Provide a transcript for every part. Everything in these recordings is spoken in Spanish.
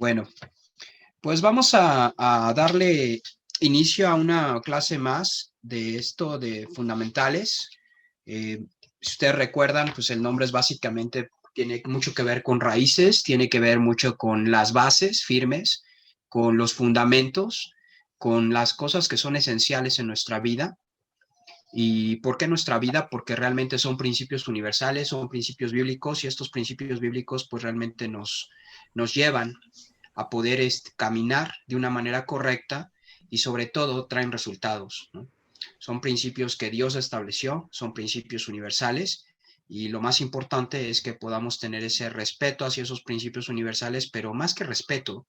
Bueno, pues vamos a darle inicio a una clase más de esto de fundamentales. Si ustedes recuerdan, pues el nombre es básicamente, tiene mucho que ver con raíces, tiene que ver mucho con las bases firmes, con los fundamentos, con las cosas que son esenciales en nuestra vida. ¿Y por qué nuestra vida? Porque realmente son principios universales, son principios bíblicos y estos principios bíblicos pues realmente nos llevan a poder caminar de una manera correcta y sobre todo traen resultados, ¿no? Son principios que Dios estableció, son principios universales y lo más importante es que podamos tener ese respeto hacia esos principios universales, pero más que respeto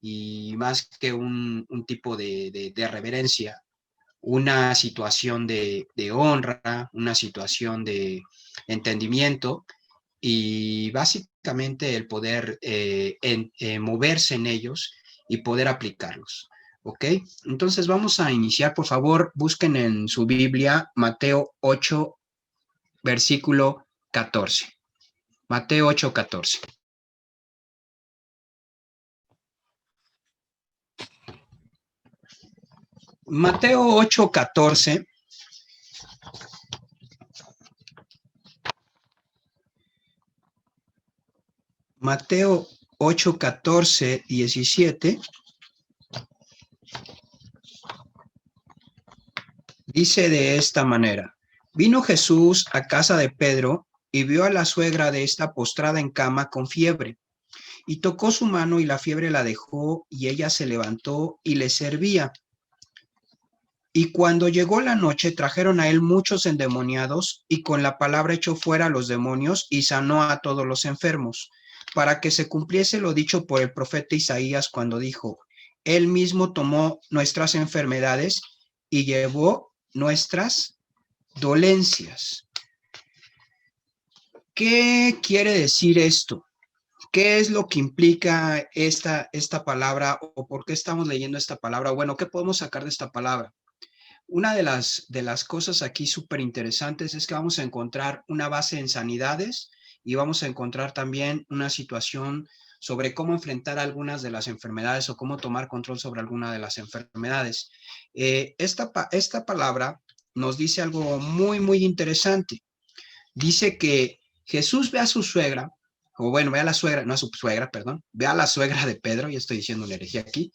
y más que un tipo de reverencia, una situación de honra, una situación de entendimiento y básicamente el poder moverse en ellos y poder aplicarlos. ¿Ok? Entonces vamos a iniciar, por favor, busquen en su Biblia Mateo 8, versículo 14. Mateo 8, 14. Mateo 8, 14. Mateo 8, 14, 17. Dice de esta manera: vino Jesús a casa de Pedro y vio a la suegra de esta postrada en cama con fiebre, y tocó su mano y la fiebre la dejó y ella se levantó y le servía. Y cuando llegó la noche trajeron a él muchos endemoniados y con la palabra echó fuera a los demonios y sanó a todos los enfermos, para que se cumpliese lo dicho por el profeta Isaías cuando dijo: él mismo tomó nuestras enfermedades y llevó nuestras dolencias. ¿Qué quiere decir esto? ¿Qué es lo que implica esta palabra o por qué estamos leyendo esta palabra? Bueno, ¿qué podemos sacar de esta palabra? Una de las cosas aquí súper interesantes es que vamos a encontrar una base en sanidades y vamos a encontrar también una situación sobre cómo enfrentar algunas de las enfermedades o cómo tomar control sobre alguna de las enfermedades. Esta palabra nos dice algo muy, muy interesante. Dice que Jesús ve a su suegra, o bueno, ve a la suegra, no a su suegra, perdón, ve a la suegra de Pedro, ya estoy diciendo una herejía aquí,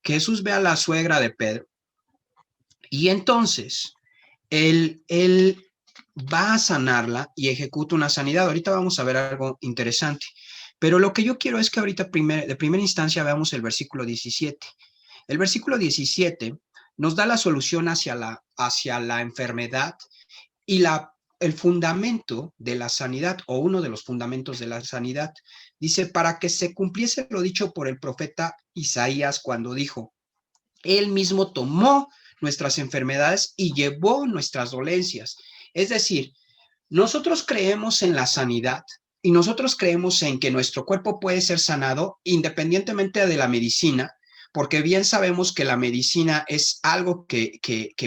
que Jesús ve a la suegra de Pedro y entonces él va a sanarla y ejecuta una sanidad. Ahorita vamos a ver algo interesante, pero lo que yo quiero es que ahorita de primera instancia veamos el versículo 17. El versículo 17 nos da la solución hacia la enfermedad y el fundamento de la sanidad, o uno de los fundamentos de la sanidad. Dice: para que se cumpliese lo dicho por el profeta Isaías cuando dijo: él mismo tomó nuestras enfermedades y llevó nuestras dolencias. Es decir, nosotros creemos en la sanidad y nosotros creemos en que nuestro cuerpo puede ser sanado independientemente de la medicina, porque bien sabemos que la medicina es algo que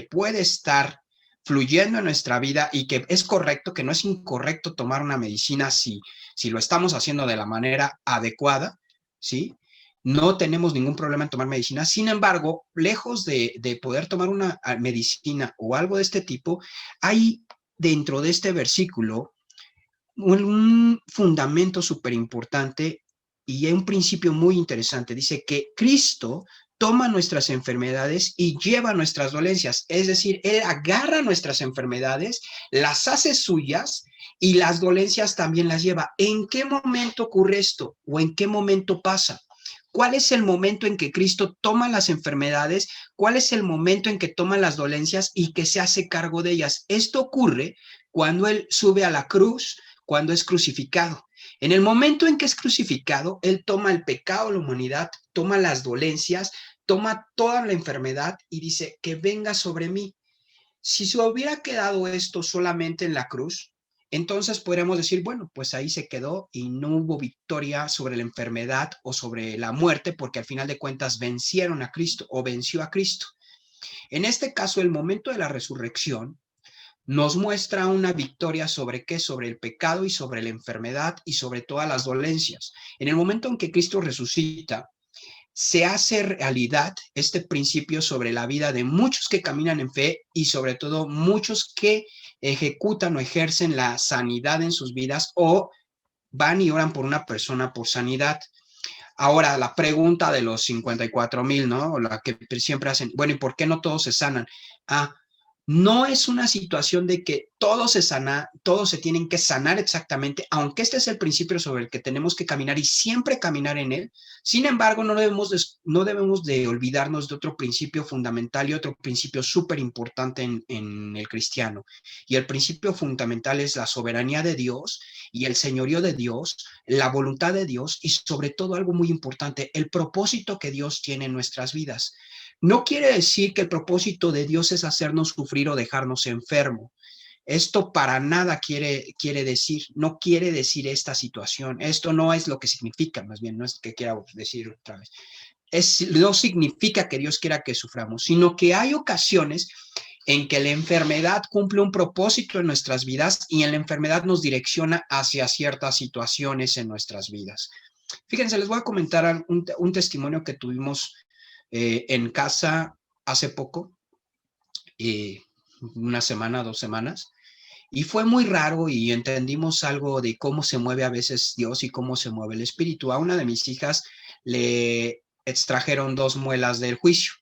puede estar fluyendo en nuestra vida y que es correcto, que no es incorrecto tomar una medicina si lo estamos haciendo de la manera adecuada, ¿sí? No tenemos ningún problema en tomar medicina. Sin embargo, lejos de poder tomar una medicina o algo de este tipo, hay dentro de este versículo un fundamento súper importante y un principio muy interesante. Dice que Cristo toma nuestras enfermedades y lleva nuestras dolencias. Es decir, Él agarra nuestras enfermedades, las hace suyas y las dolencias también las lleva. ¿En qué momento ocurre esto? ¿O en qué momento pasa? ¿Cuál es el momento en que Cristo toma las enfermedades? ¿Cuál es el momento en que toma las dolencias y que se hace cargo de ellas? Esto ocurre cuando Él sube a la cruz, cuando es crucificado. En el momento en que es crucificado, Él toma el pecado de la humanidad, toma las dolencias, toma toda la enfermedad y dice: que venga sobre mí. Si se hubiera quedado esto solamente en la cruz, entonces podríamos decir: bueno, pues ahí se quedó y no hubo victoria sobre la enfermedad o sobre la muerte, porque al final de cuentas vencieron a Cristo o venció a Cristo. En este caso, el momento de la resurrección nos muestra una victoria sobre qué, sobre el pecado y sobre la enfermedad y sobre todas las dolencias. En el momento en que Cristo resucita, se hace realidad este principio sobre la vida de muchos que caminan en fe y sobre todo muchos que ejecutan o ejercen la sanidad en sus vidas o van y oran por una persona por sanidad. Ahora, la pregunta de los 54,000, ¿no? La que siempre hacen, bueno, ¿y por qué no todos se sanan? Ah, no es una situación de que todos se sana, todos se tienen que sanar exactamente, aunque este es el principio sobre el que tenemos que caminar y siempre caminar en él. Sin embargo, no debemos de olvidarnos de otro principio fundamental y otro principio súper importante en el cristiano. Y el principio fundamental es la soberanía de Dios y el señorío de Dios, la voluntad de Dios y sobre todo algo muy importante, el propósito que Dios tiene en nuestras vidas. No quiere decir que el propósito de Dios es hacernos sufrir o dejarnos enfermo. Esto para nada quiere decir, no quiere decir esta situación. Esto no es lo que significa, más bien, no es que quiera decir otra vez. No significa que Dios quiera que suframos, sino que hay ocasiones en que la enfermedad cumple un propósito en nuestras vidas y en la enfermedad nos direcciona hacia ciertas situaciones en nuestras vidas. Fíjense, les voy a comentar un testimonio que tuvimos en casa hace poco, una semana, 2 semanas, y fue muy raro y entendimos algo de cómo se mueve a veces Dios y cómo se mueve el Espíritu. A una de mis hijas le extrajeron 2 muelas del juicio.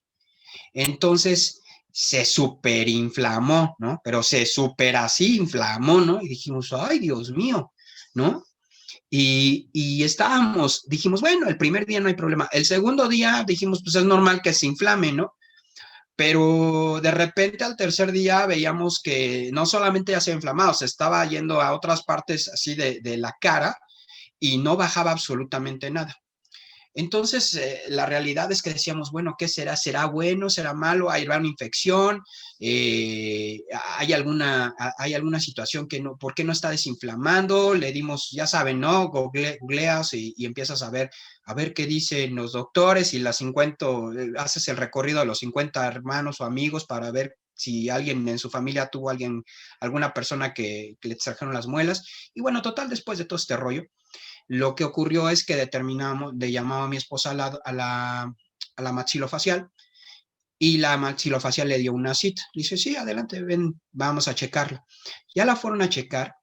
Entonces se superinflamó, ¿no? Pero se super así inflamó, ¿no? Y dijimos, ay, Dios mío, ¿no? Y estábamos, dijimos, bueno, el primer día no hay problema. El segundo día dijimos, pues es normal que se inflame, ¿no? Pero de repente al tercer día veíamos que no solamente ya se inflamaba, se estaba yendo a otras partes así de la cara y no bajaba absolutamente nada. Entonces, la realidad es que decíamos, bueno, ¿qué será? ¿Será bueno? ¿Será malo? ¿Hay una infección? ¿Hay alguna situación que no, ¿por qué no está desinflamando? Le dimos, ya saben, ¿no? Googleas y empiezas a ver qué dicen los doctores y haces el recorrido de los 50 hermanos o amigos para ver si alguien en su familia tuvo alguna persona que le trajeron las muelas. Y bueno, total, después de todo este rollo, lo que ocurrió es que le llamaba a mi esposa a la maxilofacial y la maxilofacial le dio una cita. Dice, sí, adelante, ven, vamos a checarla. Ya la fueron a checar,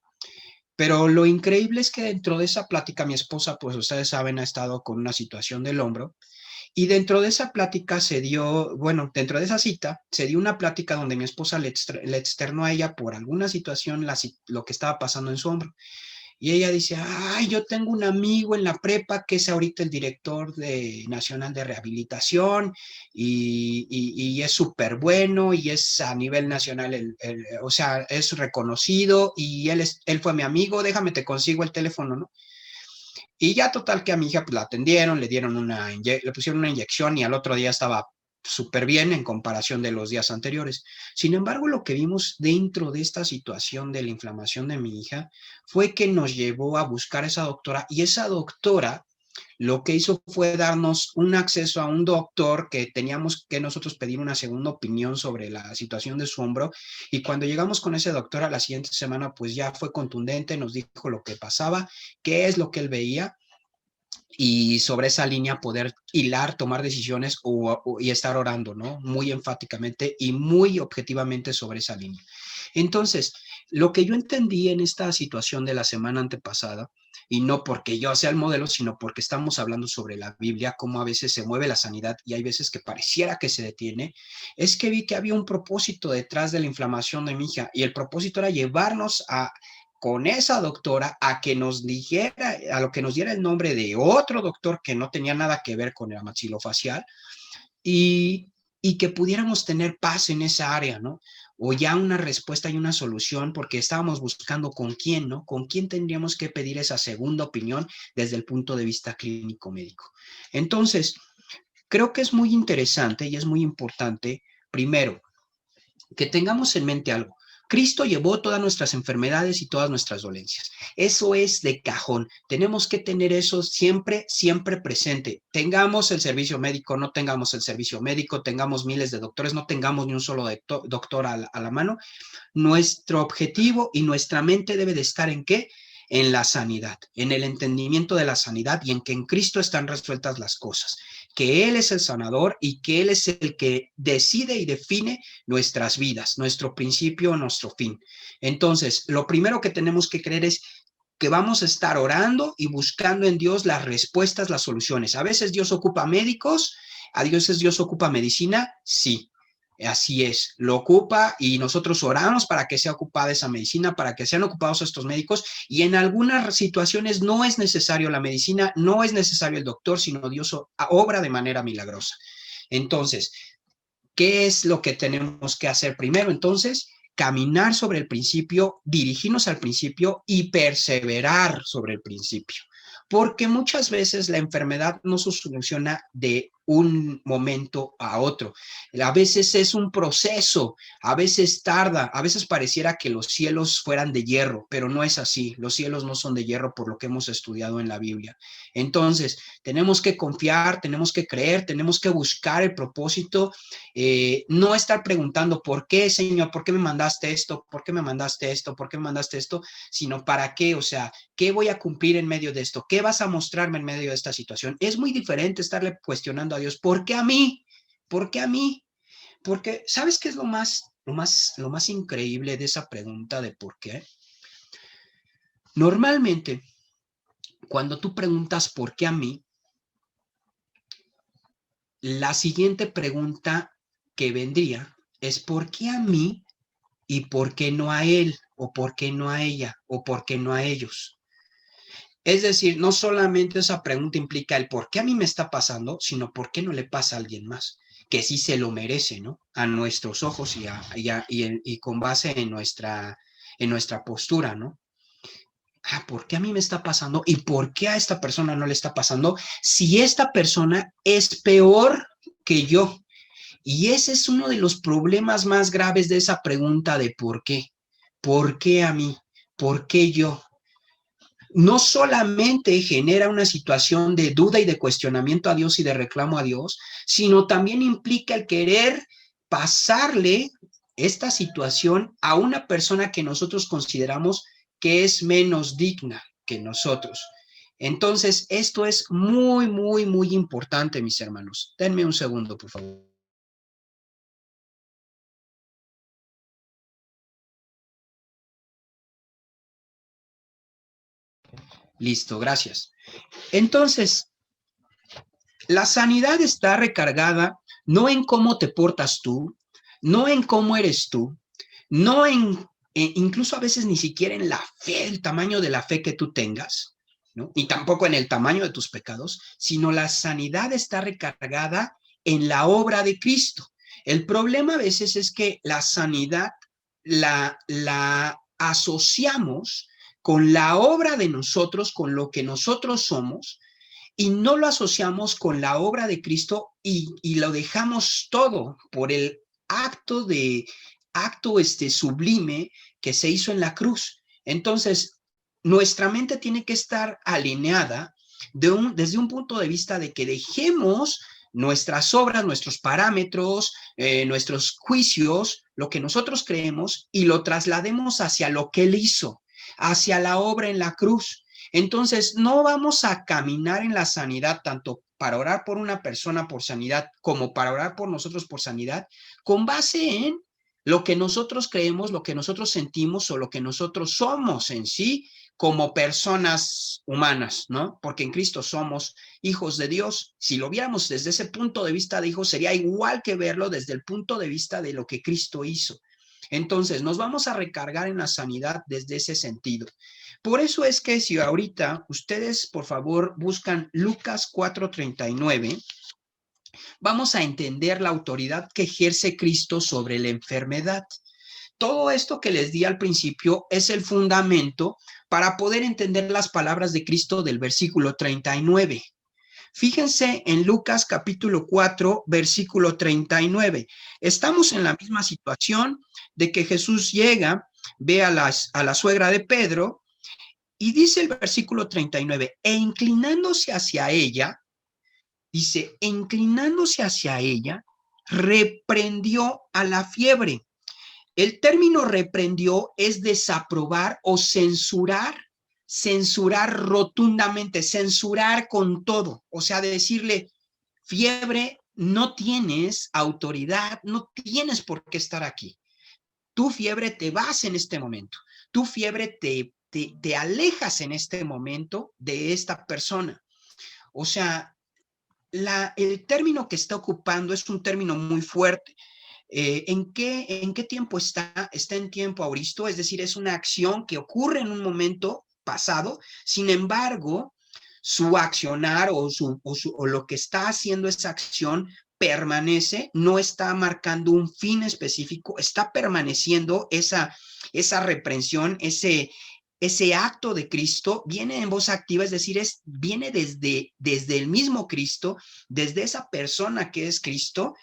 pero lo increíble es que dentro de esa plática mi esposa, pues ustedes saben, ha estado con una situación del hombro y dentro de esa plática dentro de esa cita se dio una plática donde mi esposa le externó a ella por alguna situación lo que estaba pasando en su hombro. Y ella dice, ay, yo tengo un amigo en la prepa que es ahorita el director nacional de rehabilitación y es súper bueno y es a nivel nacional, o sea, es reconocido y él fue mi amigo, déjame te consigo el teléfono, ¿no? Y ya total que a mi hija pues la atendieron, le pusieron una inyección y al otro día estaba súper bien en comparación de los días anteriores. Sin embargo, lo que vimos dentro de esta situación de la inflamación de mi hija fue que nos llevó a buscar a esa doctora y esa doctora lo que hizo fue darnos un acceso a un doctor que teníamos que nosotros pedir una segunda opinión sobre la situación de su hombro y cuando llegamos con ese doctor a la siguiente semana pues ya fue contundente, nos dijo lo que pasaba, qué es lo que él veía y sobre esa línea poder hilar, tomar decisiones y estar orando, ¿no? Muy enfáticamente y muy objetivamente sobre esa línea. Entonces, lo que yo entendí en esta situación de la semana antepasada, y no porque yo sea el modelo, sino porque estamos hablando sobre la Biblia, cómo a veces se mueve la sanidad y hay veces que pareciera que se detiene, es que vi que había un propósito detrás de la inflamación de mi hija y el propósito era llevarnos con esa doctora a que nos dijera, a lo que nos diera el nombre de otro doctor que no tenía nada que ver con el maxilofacial y, y que pudiéramos tener paz en esa área, ¿no? O ya una respuesta y una solución, porque estábamos buscando con quién, ¿no? Con quién tendríamos que pedir esa segunda opinión desde el punto de vista clínico médico. Entonces, creo que es muy interesante y es muy importante, primero, que tengamos en mente algo. Cristo llevó todas nuestras enfermedades y todas nuestras dolencias. Eso es de cajón. Tenemos que tener eso siempre, siempre presente. Tengamos el servicio médico, no tengamos el servicio médico, tengamos miles de doctores, no tengamos ni un solo doctor a la mano. Nuestro objetivo y nuestra mente debe de estar ¿en qué? En la sanidad, en el entendimiento de la sanidad y en que en Cristo están resueltas las cosas, que Él es el sanador y que Él es el que decide y define nuestras vidas, nuestro principio, nuestro fin. Entonces, lo primero que tenemos que creer es que vamos a estar orando y buscando en Dios las respuestas, las soluciones. A veces Dios ocupa médicos, a veces Dios ocupa medicina, sí. Así es, lo ocupa y nosotros oramos para que sea ocupada esa medicina, para que sean ocupados estos médicos y en algunas situaciones no es necesario la medicina, no es necesario el doctor, sino Dios obra de manera milagrosa. Entonces, ¿qué es lo que tenemos que hacer primero? Entonces, caminar sobre el principio, dirigirnos al principio y perseverar sobre el principio. Porque muchas veces la enfermedad no se soluciona de un momento a otro. A veces es un proceso, a veces tarda, a veces pareciera que los cielos fueran de hierro, pero no es así. Los cielos no son de hierro por lo que hemos estudiado en la Biblia. Entonces, tenemos que confiar, tenemos que creer, tenemos que buscar el propósito, no estar preguntando por qué, Señor, por qué me mandaste esto, por qué me mandaste esto, por qué me mandaste esto, sino para qué, o sea, ¿qué voy a cumplir en medio de esto? ¿Qué vas a mostrarme en medio de esta situación? Es muy diferente estarle cuestionando a Dios, ¿por qué a mí? ¿Por qué a mí? Porque, ¿sabes qué es lo más increíble de esa pregunta de por qué? Normalmente, cuando tú preguntas por qué a mí, la siguiente pregunta que vendría es ¿por qué a mí y por qué no a él? ¿O por qué no a ella? ¿O por qué no a ellos? Es decir, no solamente esa pregunta implica el por qué a mí me está pasando, sino por qué no le pasa a alguien más, que sí se lo merece, ¿no? A nuestros ojos y con base en nuestra postura, ¿no? Ah, ¿por qué a mí me está pasando? ¿Y por qué a esta persona no le está pasando? Si esta persona es peor que yo. Y ese es uno de los problemas más graves de esa pregunta de por qué. ¿Por qué a mí? ¿Por qué yo? No solamente genera una situación de duda y de cuestionamiento a Dios y de reclamo a Dios, sino también implica el querer pasarle esta situación a una persona que nosotros consideramos que es menos digna que nosotros. Entonces, esto es muy, muy, muy importante, mis hermanos. Denme un segundo, por favor. Listo, gracias. Entonces, la sanidad está recargada no en cómo te portas tú, no en cómo eres tú, no incluso a veces ni siquiera en la fe, el tamaño de la fe que tú tengas, ¿no? Ni tampoco en el tamaño de tus pecados, sino la sanidad está recargada en la obra de Cristo. El problema a veces es que la sanidad la asociamos con la obra de nosotros, con lo que nosotros somos, y no lo asociamos con la obra de Cristo y lo dejamos todo por el acto sublime que se hizo en la cruz. Entonces, nuestra mente tiene que estar alineada desde un punto de vista de que dejemos nuestras obras, nuestros parámetros, nuestros juicios, lo que nosotros creemos y lo traslademos hacia lo que Él hizo, hacia la obra en la cruz. Entonces, no vamos a caminar en la sanidad tanto para orar por una persona por sanidad como para orar por nosotros por sanidad con base en lo que nosotros creemos, lo que nosotros sentimos o lo que nosotros somos en sí como personas humanas, ¿no? Porque en Cristo somos hijos de Dios. Si lo viéramos desde ese punto de vista de hijos, sería igual que verlo desde el punto de vista de lo que Cristo hizo. Entonces, nos vamos a recargar en la sanidad desde ese sentido. Por eso es que si ahorita ustedes, por favor, buscan Lucas 4:39, vamos a entender la autoridad que ejerce Cristo sobre la enfermedad. Todo esto que les di al principio es el fundamento para poder entender las palabras de Cristo del versículo 39. Fíjense en Lucas capítulo 4, versículo 39. Estamos en la misma situación de que Jesús llega, ve a la suegra de Pedro y dice el versículo 39, e inclinándose hacia ella, dice, e inclinándose hacia ella, reprendió a la fiebre. El término reprendió es desaprobar o censurar, censurar rotundamente, censurar con todo, o sea, decirle, fiebre, no tienes autoridad, no tienes por qué estar aquí. Tu fiebre te vas en este momento, tu fiebre te alejas en este momento de esta persona. O sea, el término que está ocupando es un término muy fuerte. ¿En qué tiempo está? Está en tiempo auristo, es decir, es una acción que ocurre en un momento pasado, sin embargo, su accionar o lo que está haciendo esa acción permanece, no está marcando un fin específico, está permaneciendo esa reprensión, ese acto de Cristo viene en voz activa, es decir, viene desde el mismo Cristo, desde esa persona que es Cristo,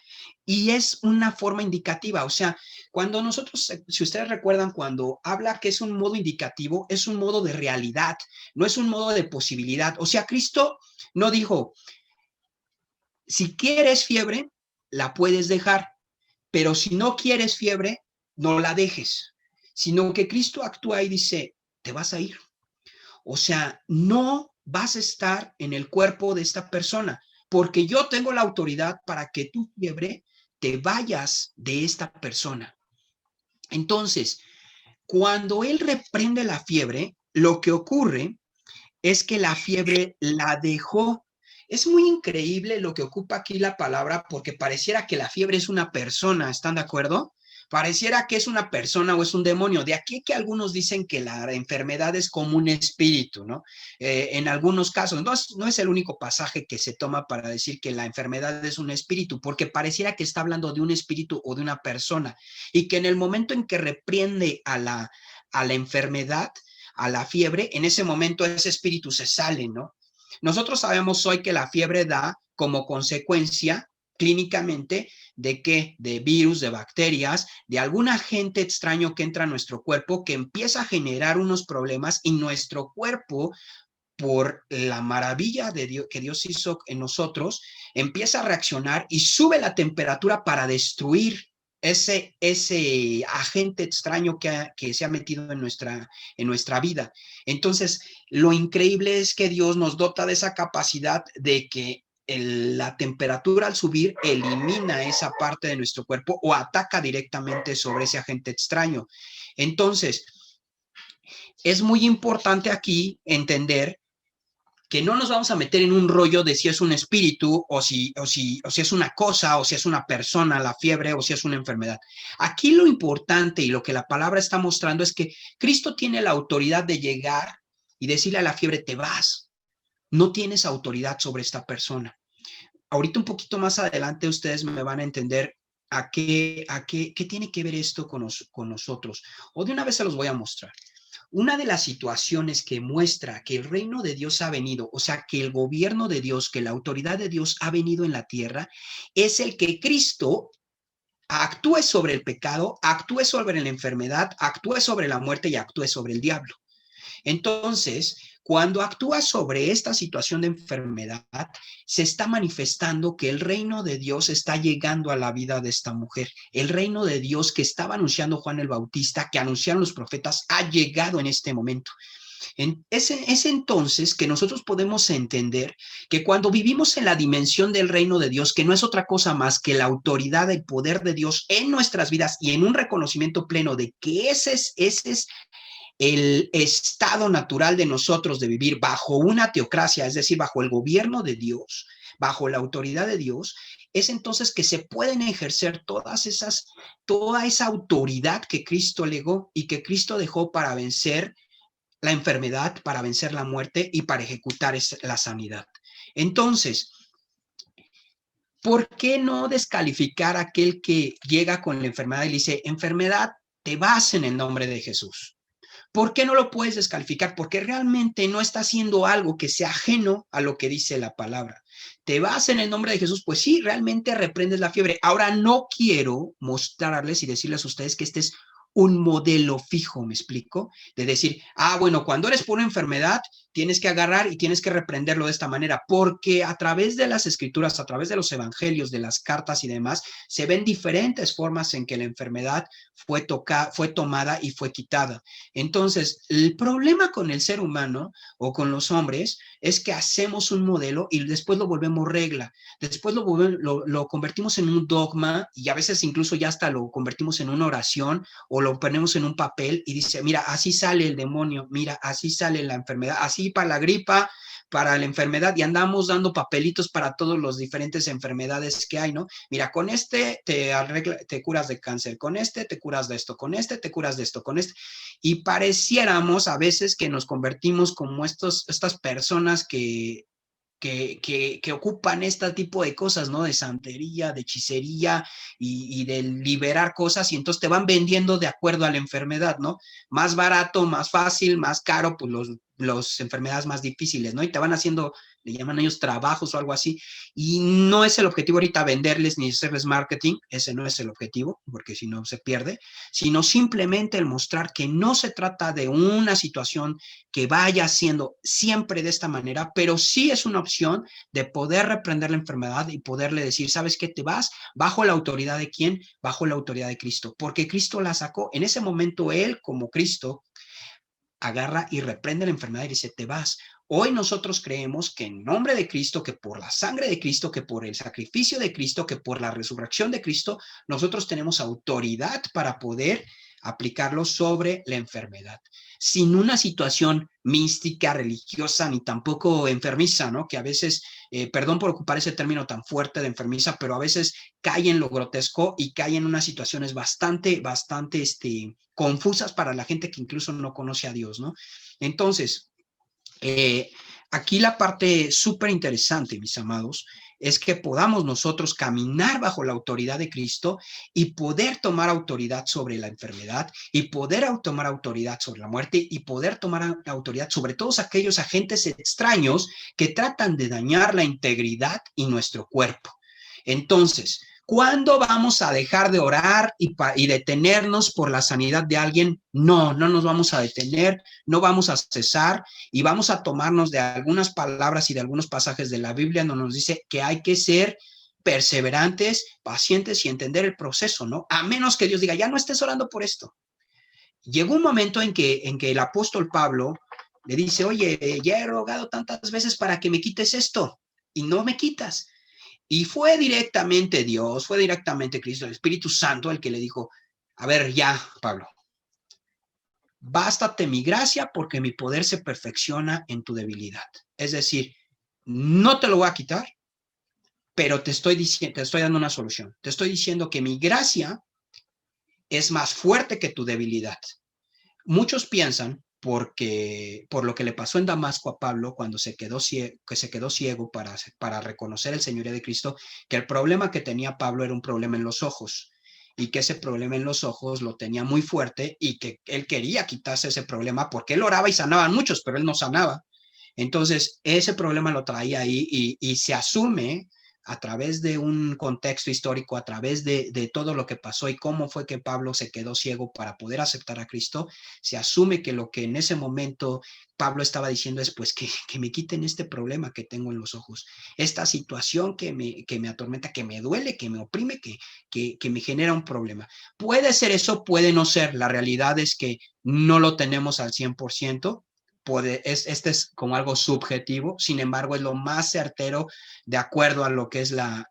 y es una forma indicativa. O sea, cuando nosotros, si ustedes recuerdan, cuando habla que es un modo indicativo, es un modo de realidad, no es un modo de posibilidad. O sea, Cristo no dijo, si quieres fiebre, la puedes dejar, pero si no quieres fiebre, no la dejes, sino que Cristo actúa y dice, te vas a ir. O sea, no vas a estar en el cuerpo de esta persona, porque yo tengo la autoridad para que tu fiebre te vayas de esta persona. Entonces, cuando él reprende la fiebre, lo que ocurre es que la fiebre la dejó. Es muy increíble lo que ocupa aquí la palabra porque pareciera que la fiebre es una persona, ¿están de acuerdo? Pareciera que es una persona o es un demonio. De aquí que algunos dicen que la enfermedad es como un espíritu, ¿no? En algunos casos, no es el único pasaje que se toma para decir que la enfermedad es un espíritu, porque pareciera que está hablando de un espíritu o de una persona, y que en el momento en que reprende a la enfermedad, a la fiebre, en ese momento ese espíritu se sale, ¿no? Nosotros sabemos hoy que la fiebre da como consecuencia clínicamente de qué, de virus, de bacterias, de algún agente extraño que entra a nuestro cuerpo que empieza a generar unos problemas y nuestro cuerpo, por la maravilla de Dios, que Dios hizo en nosotros, empieza a reaccionar y sube la temperatura para destruir ese agente extraño que se ha metido en nuestra vida. Entonces, lo increíble es que Dios nos dota de esa capacidad de que la temperatura al subir elimina esa parte de nuestro cuerpo o ataca directamente sobre ese agente extraño. Entonces, es muy importante aquí entender que no nos vamos a meter en un rollo de si es un espíritu o si es una cosa o si es una persona, la fiebre o si es una enfermedad. Aquí lo importante y lo que la palabra está mostrando es que Cristo tiene la autoridad de llegar y decirle a la fiebre, te vas, no tienes autoridad sobre esta persona. Ahorita un poquito más adelante ustedes me van a entender qué tiene que ver esto con nosotros. O de una vez se los voy a mostrar. Una de las situaciones que muestra que el reino de Dios ha venido, o sea, que el gobierno de Dios, que la autoridad de Dios ha venido en la tierra, es el que Cristo actúe sobre el pecado, actúe sobre la enfermedad, actúe sobre la muerte y actúe sobre el diablo. Entonces, cuando actúa sobre esta situación de enfermedad, se está manifestando que el reino de Dios está llegando a la vida de esta mujer. El reino de Dios que estaba anunciando Juan el Bautista, que anunciaron los profetas, ha llegado en este momento. Es entonces que nosotros podemos entender que cuando vivimos en la dimensión del reino de Dios, que no es otra cosa más que la autoridad, el poder de Dios en nuestras vidas y en un reconocimiento pleno de que ese es el estado natural de nosotros de vivir bajo una teocracia, es decir, bajo el gobierno de Dios, bajo la autoridad de Dios, es entonces que se pueden ejercer toda esa autoridad que Cristo legó y que Cristo dejó para vencer la enfermedad, para vencer la muerte y para ejecutar la sanidad. Entonces, ¿por qué no descalificar a aquel que llega con la enfermedad y le dice, enfermedad, te vas en el nombre de Jesús? ¿Por qué no lo puedes descalificar? Porque realmente no está haciendo algo que sea ajeno a lo que dice la palabra. Te vas en el nombre de Jesús, pues sí, realmente reprendes la fiebre. Ahora no quiero mostrarles y decirles a ustedes que este es un modelo fijo, ¿me explico? De decir, bueno, cuando eres por una enfermedad, tienes que agarrar y tienes que reprenderlo de esta manera, porque a través de las escrituras, a través de los evangelios, de las cartas y demás, se ven diferentes formas en que la enfermedad fue tomada y fue quitada. Entonces, el problema con el ser humano o con los hombres es que hacemos un modelo y después lo volvemos regla, después lo convertimos en un dogma y a veces incluso ya hasta lo convertimos en una oración o lo ponemos en un papel y dice, mira, así sale el demonio, mira, así sale la enfermedad, así para la gripa, para la enfermedad, y andamos dando papelitos para todas las diferentes enfermedades que hay, ¿no? Mira, con este te curas de cáncer, con este te curas de esto, con este te curas de esto, con este. Y pareciéramos a veces que nos convertimos como estas personas que ocupan este tipo de cosas, ¿no? De santería, de hechicería y de liberar cosas, y entonces te van vendiendo de acuerdo a la enfermedad, ¿no? Más barato, más fácil, más caro, pues los enfermedades más difíciles, ¿no? Y te van haciendo, le llaman a ellos trabajos o algo así, y no es el objetivo ahorita venderles ni hacerles marketing, ese no es el objetivo, porque si no se pierde, sino simplemente el mostrar que no se trata de una situación que vaya siendo siempre de esta manera, pero sí es una opción de poder reprender la enfermedad y poderle decir, ¿sabes qué? Te vas bajo la autoridad de ¿quién? Bajo la autoridad de Cristo, porque Cristo la sacó. En ese momento él, como Cristo, agarra y reprende la enfermedad y dice, te vas. Hoy nosotros creemos que en nombre de Cristo, que por la sangre de Cristo, que por el sacrificio de Cristo, que por la resurrección de Cristo, nosotros tenemos autoridad para poder aplicarlo sobre la enfermedad, sin una situación mística, religiosa, ni tampoco enfermiza, ¿no? Que a veces, perdón por ocupar ese término tan fuerte de enfermiza, pero a veces cae en lo grotesco y cae en unas situaciones bastante confusas para la gente que incluso no conoce a Dios, ¿no? Entonces, eh, aquí la parte súper interesante, mis amados, es que podamos nosotros caminar bajo la autoridad de Cristo y poder tomar autoridad sobre la enfermedad y poder tomar autoridad sobre la muerte y poder tomar autoridad sobre todos aquellos agentes extraños que tratan de dañar la integridad y nuestro cuerpo. Entonces, ¿cuándo vamos a dejar de orar y detenernos por la sanidad de alguien? No, no nos vamos a detener, no vamos a cesar y vamos a tomarnos de algunas palabras y de algunos pasajes de la Biblia donde nos dice que hay que ser perseverantes, pacientes y entender el proceso, ¿no? A menos que Dios diga, ya no estés orando por esto. Llegó un momento en que el apóstol Pablo le dice, oye, ya he rogado tantas veces para que me quites esto y no me quitas. Y fue directamente Dios, fue directamente Cristo, el Espíritu Santo, el que le dijo, a ver, ya, Pablo, bástate mi gracia porque mi poder se perfecciona en tu debilidad. Es decir, no te lo voy a quitar, pero te estoy dando una solución. Te estoy diciendo que mi gracia es más fuerte que tu debilidad. Muchos piensan, porque por lo que le pasó en Damasco a Pablo cuando se quedó ciego para reconocer el señorío de Cristo, que el problema que tenía Pablo era un problema en los ojos y que ese problema en los ojos lo tenía muy fuerte y que él quería quitarse ese problema porque él oraba y sanaba a muchos, pero él no sanaba. Entonces, ese problema lo traía ahí y se asume a través de un contexto histórico, a través de todo lo que pasó y cómo fue que Pablo se quedó ciego para poder aceptar a Cristo, se asume que lo que en ese momento Pablo estaba diciendo es pues que me quiten este problema que tengo en los ojos, esta situación que me atormenta, que me duele, que me oprime, que me genera un problema. Puede ser eso, puede no ser. La realidad es que no lo tenemos al 100%. Este es como algo subjetivo, sin embargo es lo más certero de acuerdo a lo que es la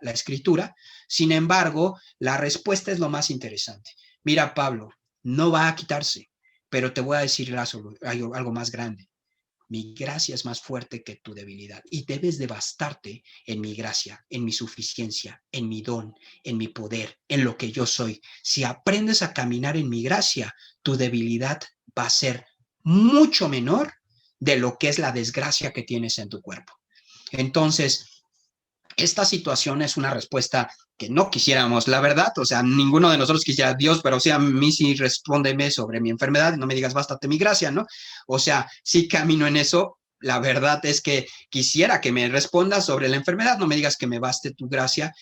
escritura. Sin embargo, la respuesta es lo más interesante. Mira, Pablo, no va a quitarse, pero te voy a decir algo más grande. Mi gracia es más fuerte que tu debilidad y debes de bastarte en mi gracia, en mi suficiencia, en mi don, en mi poder, en lo que yo soy. Si aprendes a caminar en mi gracia, tu debilidad va a ser mucho menor de lo que es la desgracia que tienes en tu cuerpo. Entonces, esta situación es una respuesta que no quisiéramos, la verdad, o sea, ninguno de nosotros quisiera Dios, pero o sea, a mí sí respóndeme sobre mi enfermedad, no me digas bástate mi gracia, ¿no? O sea, sí camino en eso, la verdad es que quisiera que me respondas sobre la enfermedad, no me digas que me baste tu gracia,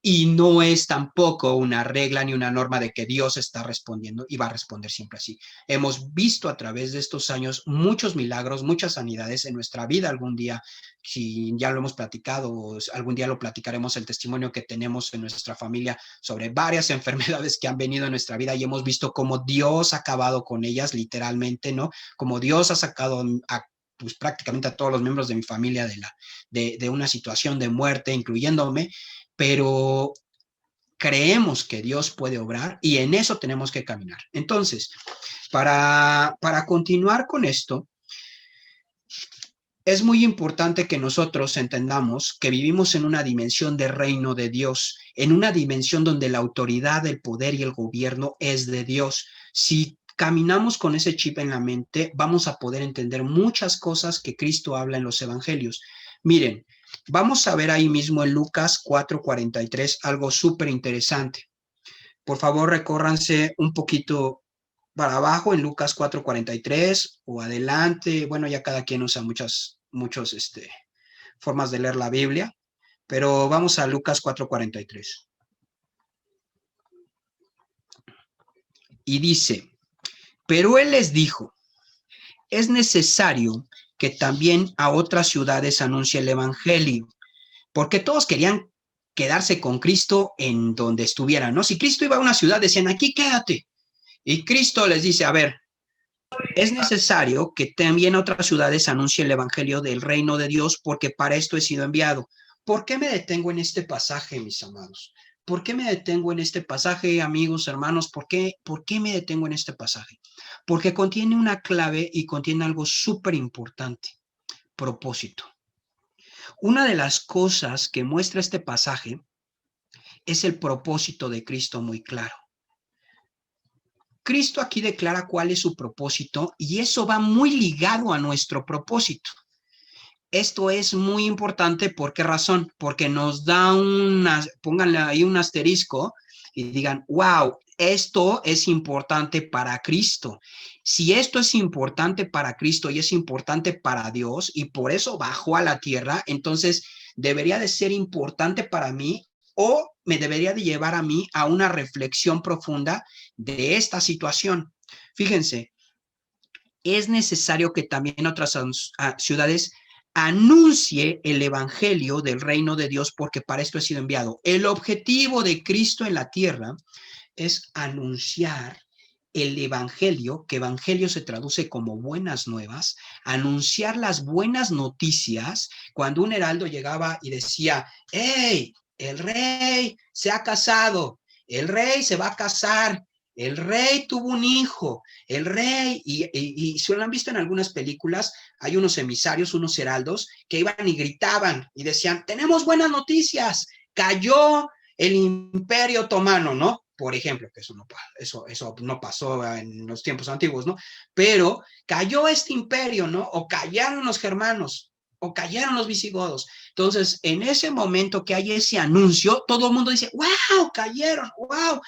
y no es tampoco una regla ni una norma de que Dios está respondiendo y va a responder siempre así. Hemos visto a través de estos años muchos milagros, muchas sanidades en nuestra vida algún día, si ya lo hemos platicado, o algún día lo platicaremos, el testimonio que tenemos en nuestra familia sobre varias enfermedades que han venido en nuestra vida y hemos visto cómo Dios ha acabado con ellas literalmente, ¿no? Como Dios ha sacado a pues prácticamente a todos los miembros de mi familia de una situación de muerte, incluyéndome, pero creemos que Dios puede obrar y en eso tenemos que caminar. Entonces, para continuar con esto, es muy importante que nosotros entendamos que vivimos en una dimensión de reino de Dios, en una dimensión donde la autoridad, el poder y el gobierno es de Dios. Si caminamos con ese chip en la mente, vamos a poder entender muchas cosas que Cristo habla en los evangelios. Miren, vamos a ver ahí mismo en Lucas 4:43 algo súper interesante. Por favor, recórranse un poquito para abajo en Lucas 4:43 o adelante. Bueno, ya cada quien usa muchas formas de leer la Biblia, pero vamos a Lucas 4:43. Y dice, pero él les dijo, es necesario que también a otras ciudades anuncie el evangelio, porque todos querían quedarse con Cristo en donde estuvieran, ¿no? Si Cristo iba a una ciudad, decían, aquí quédate. Y Cristo les dice, a ver, es necesario que también a otras ciudades anuncie el evangelio del reino de Dios, porque para esto he sido enviado. ¿Por qué me detengo en este pasaje, mis amados? ¿Por qué me detengo en este pasaje, amigos, hermanos? ¿Por qué me detengo en este pasaje? Porque contiene una clave y contiene algo súper importante, propósito. Una de las cosas que muestra este pasaje es el propósito de Cristo muy claro. Cristo aquí declara cuál es su propósito y eso va muy ligado a nuestro propósito. Esto es muy importante, ¿por qué razón? Porque nos da pónganle ahí un asterisco y digan, wow, esto es importante para Cristo. Si esto es importante para Cristo y es importante para Dios y por eso bajó a la tierra, entonces debería de ser importante para mí o me debería de llevar a mí a una reflexión profunda de esta situación. Fíjense, es necesario que también otras ciudades anuncie el evangelio del reino de Dios porque para esto he sido enviado. El objetivo de Cristo en la tierra es anunciar el evangelio, que evangelio se traduce como buenas nuevas, anunciar las buenas noticias. Cuando un heraldo llegaba y decía, hey, el rey se ha casado, el rey se va a casar, el rey tuvo un hijo, el rey, y si lo han visto en algunas películas, hay unos emisarios, unos heraldos, que iban y gritaban y decían, tenemos buenas noticias, cayó el imperio otomano, ¿no? Por ejemplo, que eso no pasó en los tiempos antiguos, ¿no? Pero cayó este imperio, ¿no? O cayeron los germanos, o cayeron los visigodos. Entonces, en ese momento que hay ese anuncio, todo el mundo dice, wow, cayeron, wow,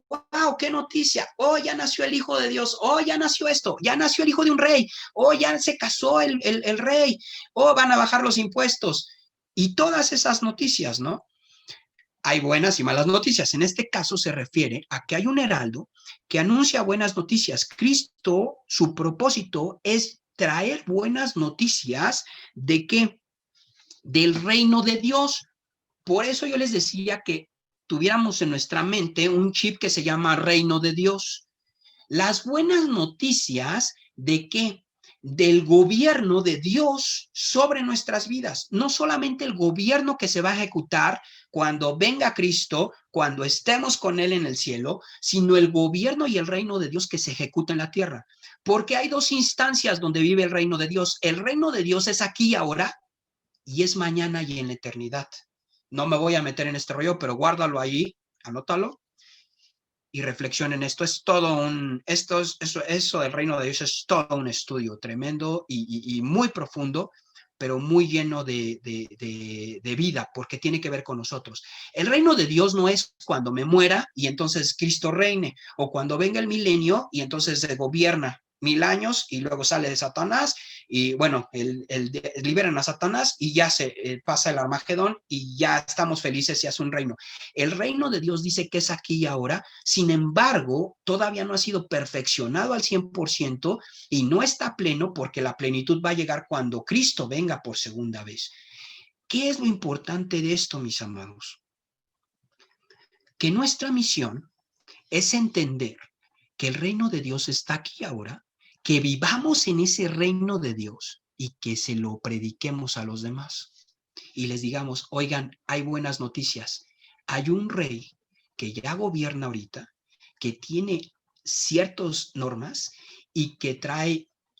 wow, qué noticia, oh, ya nació el hijo de Dios, oh, ya nació esto, ya nació el hijo de un rey, oh, ya se casó el rey, oh, van a bajar los impuestos. Y todas esas noticias, ¿no? Hay buenas y malas noticias. En este caso se refiere a que hay un heraldo que anuncia buenas noticias. Cristo, su propósito es traer buenas noticias de qué? Del reino de Dios. Por eso yo les decía que tuviéramos en nuestra mente un chip que se llama reino de Dios. Las buenas noticias de qué? Del gobierno de Dios sobre nuestras vidas. No solamente el gobierno que se va a ejecutar cuando venga Cristo, cuando estemos con Él en el cielo, sino el gobierno y el reino de Dios que se ejecuta en la tierra. Porque hay dos instancias donde vive el reino de Dios. El reino de Dios es aquí y ahora y es mañana y en la eternidad. No me voy a meter en este rollo, pero guárdalo ahí, anótalo y reflexionen. Esto es todo eso del reino de Dios es todo un estudio tremendo y muy profundo, pero muy lleno de vida, porque tiene que ver con nosotros. El reino de Dios no es cuando me muera y entonces Cristo reine, o cuando venga el milenio y entonces se gobierna. 1000 años y luego sale de Satanás y bueno, liberan a Satanás y ya se pasa el Armagedón y ya estamos felices y hace un reino. El reino de Dios dice que es aquí y ahora, sin embargo, todavía no ha sido perfeccionado al 100% y no está pleno porque la plenitud va a llegar cuando Cristo venga por segunda vez. ¿Qué es lo importante de esto, mis amados? Que nuestra misión es entender que el reino de Dios está aquí ahora, que vivamos en ese reino de Dios y que se lo prediquemos a los demás. Y les digamos, oigan, hay buenas noticias. Hay un rey que ya gobierna ahorita, que tiene ciertas normas y que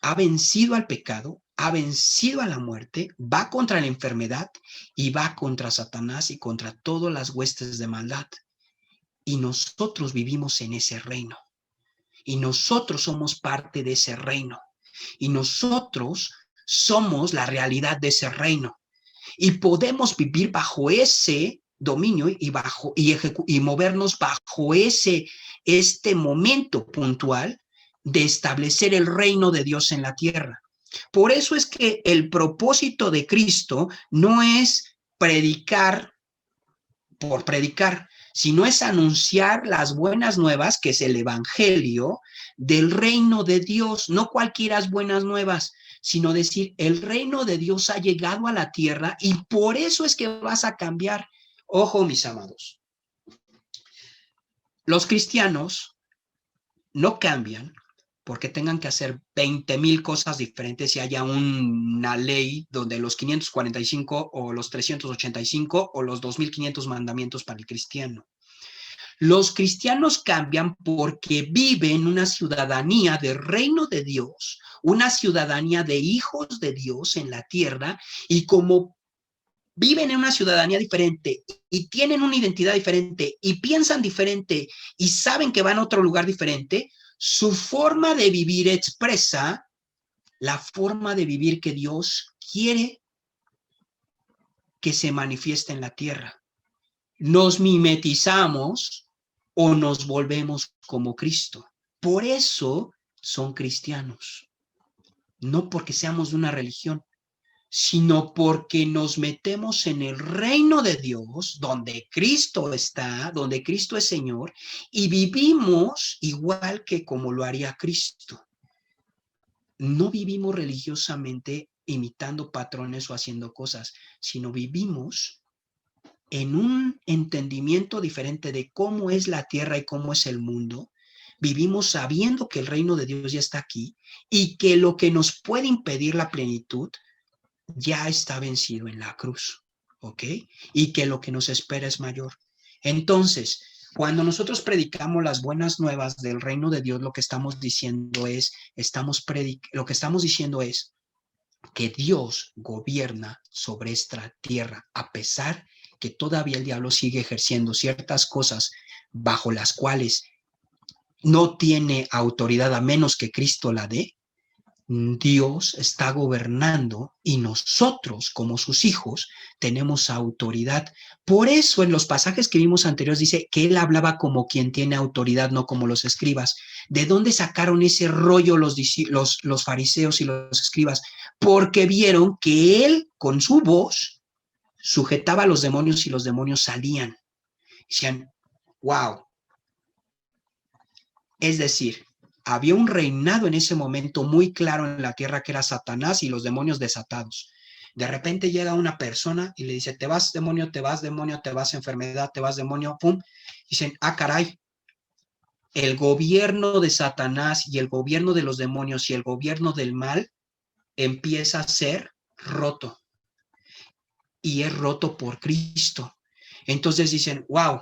ha vencido al pecado, ha vencido a la muerte, va contra la enfermedad y va contra Satanás y contra todas las huestes de maldad. Y nosotros vivimos en ese reino. Y nosotros somos parte de ese reino. Y nosotros somos la realidad de ese reino. Y podemos vivir bajo ese dominio y movernos bajo este momento puntual de establecer el reino de Dios en la tierra. Por eso es que el propósito de Cristo no es predicar por predicar, sino es anunciar las buenas nuevas, que es el evangelio del reino de Dios, no cualquiera buenas nuevas, sino decir, el reino de Dios ha llegado a la tierra y por eso es que vas a cambiar. Ojo, mis amados, los cristianos no cambian porque tengan que hacer 20,000 cosas diferentes y haya una ley donde los 545 o los 385 o los 2500 mandamientos para el cristiano. Los cristianos cambian porque viven una ciudadanía del reino de Dios, una ciudadanía de hijos de Dios en la tierra, y como viven en una ciudadanía diferente y tienen una identidad diferente y piensan diferente y saben que van a otro lugar diferente, su forma de vivir expresa la forma de vivir que Dios quiere que se manifieste en la tierra. Nos mimetizamos o nos volvemos como Cristo. Por eso son cristianos. No porque seamos de una religión, sino porque nos metemos en el reino de Dios, donde Cristo está, donde Cristo es Señor, y vivimos igual que como lo haría Cristo. No vivimos religiosamente imitando patrones o haciendo cosas, sino vivimos en un entendimiento diferente de cómo es la tierra y cómo es el mundo. Vivimos sabiendo que el reino de Dios ya está aquí y que lo que nos puede impedir la plenitud ya está vencido en la cruz, ¿ok? Y que lo que nos espera es mayor. Entonces, cuando nosotros predicamos las buenas nuevas del reino de Dios, lo que estamos diciendo es, que Dios gobierna sobre esta tierra, a pesar que todavía el diablo sigue ejerciendo ciertas cosas bajo las cuales no tiene autoridad a menos que Cristo la dé. Dios está gobernando y nosotros, como sus hijos, tenemos autoridad. Por eso en los pasajes que vimos anteriores dice que él hablaba como quien tiene autoridad, no como los escribas. ¿De dónde sacaron ese rollo los fariseos y los escribas? Porque vieron que él, con su voz, sujetaba a los demonios y los demonios salían. Decían, wow. Es decir, había un reinado en ese momento muy claro en la tierra que era Satanás y los demonios desatados. De repente llega una persona y le dice, te vas demonio, te vas demonio, te vas enfermedad, te vas demonio, pum. Dicen, ah, caray, el gobierno de Satanás y el gobierno de los demonios y el gobierno del mal empieza a ser roto. Y es roto por Cristo. Entonces dicen, wow,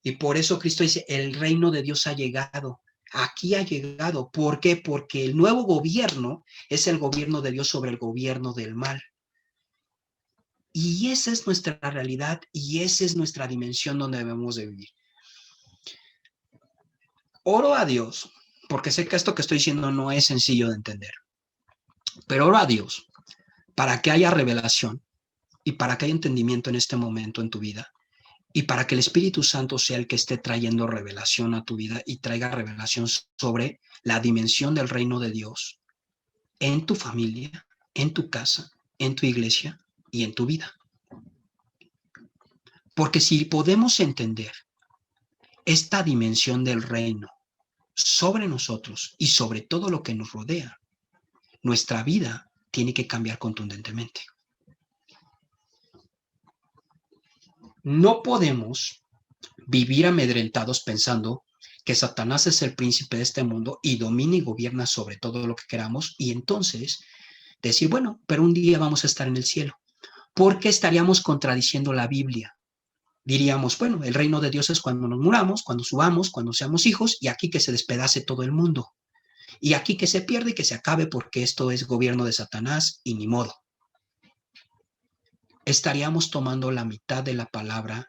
y por eso Cristo dice, el reino de Dios ha llegado. Aquí ha llegado. ¿Por qué? Porque el nuevo gobierno es el gobierno de Dios sobre el gobierno del mal. Y esa es nuestra realidad y esa es nuestra dimensión donde debemos de vivir. Oro a Dios, porque sé que esto que estoy diciendo no es sencillo de entender, pero oro a Dios para que haya revelación y para que haya entendimiento en este momento en tu vida y para que el Espíritu Santo sea el que esté trayendo revelación a tu vida y traiga revelación sobre la dimensión del reino de Dios en tu familia, en tu casa, en tu iglesia y en tu vida. Porque si podemos entender esta dimensión del reino sobre nosotros y sobre todo lo que nos rodea, nuestra vida tiene que cambiar contundentemente. No podemos vivir amedrentados pensando que Satanás es el príncipe de este mundo y domina y gobierna sobre todo lo que queramos y entonces decir, bueno, pero un día vamos a estar en el cielo. Porque estaríamos contradiciendo la Biblia. Diríamos, bueno, el reino de Dios es cuando nos muramos, cuando subamos, cuando seamos hijos y aquí que se despedace todo el mundo. Y aquí que se pierde y que se acabe porque esto es gobierno de Satanás y ni modo. Estaríamos tomando la mitad de la palabra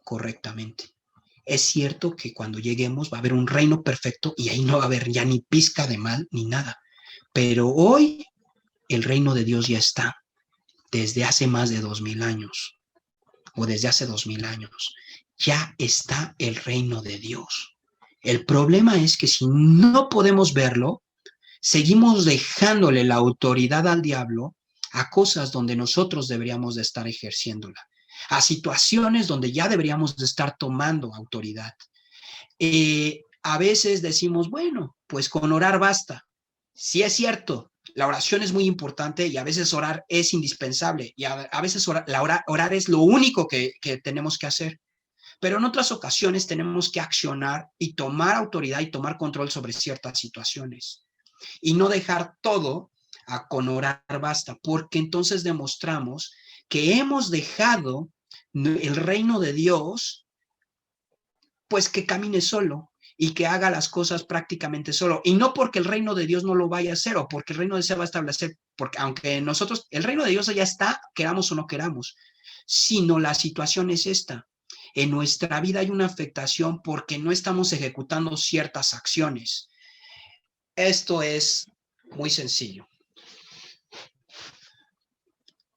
correctamente. Es cierto que cuando lleguemos va a haber un reino perfecto y ahí no va a haber ya ni pizca de mal ni nada. Pero hoy el reino de Dios ya está desde hace más de 2000 años o desde hace 2000 años. Ya está el reino de Dios. El problema es que si no podemos verlo, seguimos dejándole la autoridad al diablo a cosas donde nosotros deberíamos de estar ejerciéndola, a situaciones donde ya deberíamos de estar tomando autoridad. A veces decimos, bueno, pues con orar basta. Sí es cierto, la oración es muy importante y a veces orar es indispensable y a veces orar es lo único que tenemos que hacer. Pero en otras ocasiones tenemos que accionar y tomar autoridad y tomar control sobre ciertas situaciones y no dejar todo a con orar basta, porque entonces demostramos que hemos dejado el reino de Dios, pues que camine solo y que haga las cosas prácticamente solo. Y no porque el reino de Dios no lo vaya a hacer o porque el reino de Dios se va a establecer, porque aunque nosotros, el reino de Dios ya está, queramos o no queramos, sino la situación es esta. En nuestra vida hay una afectación porque no estamos ejecutando ciertas acciones. Esto es muy sencillo.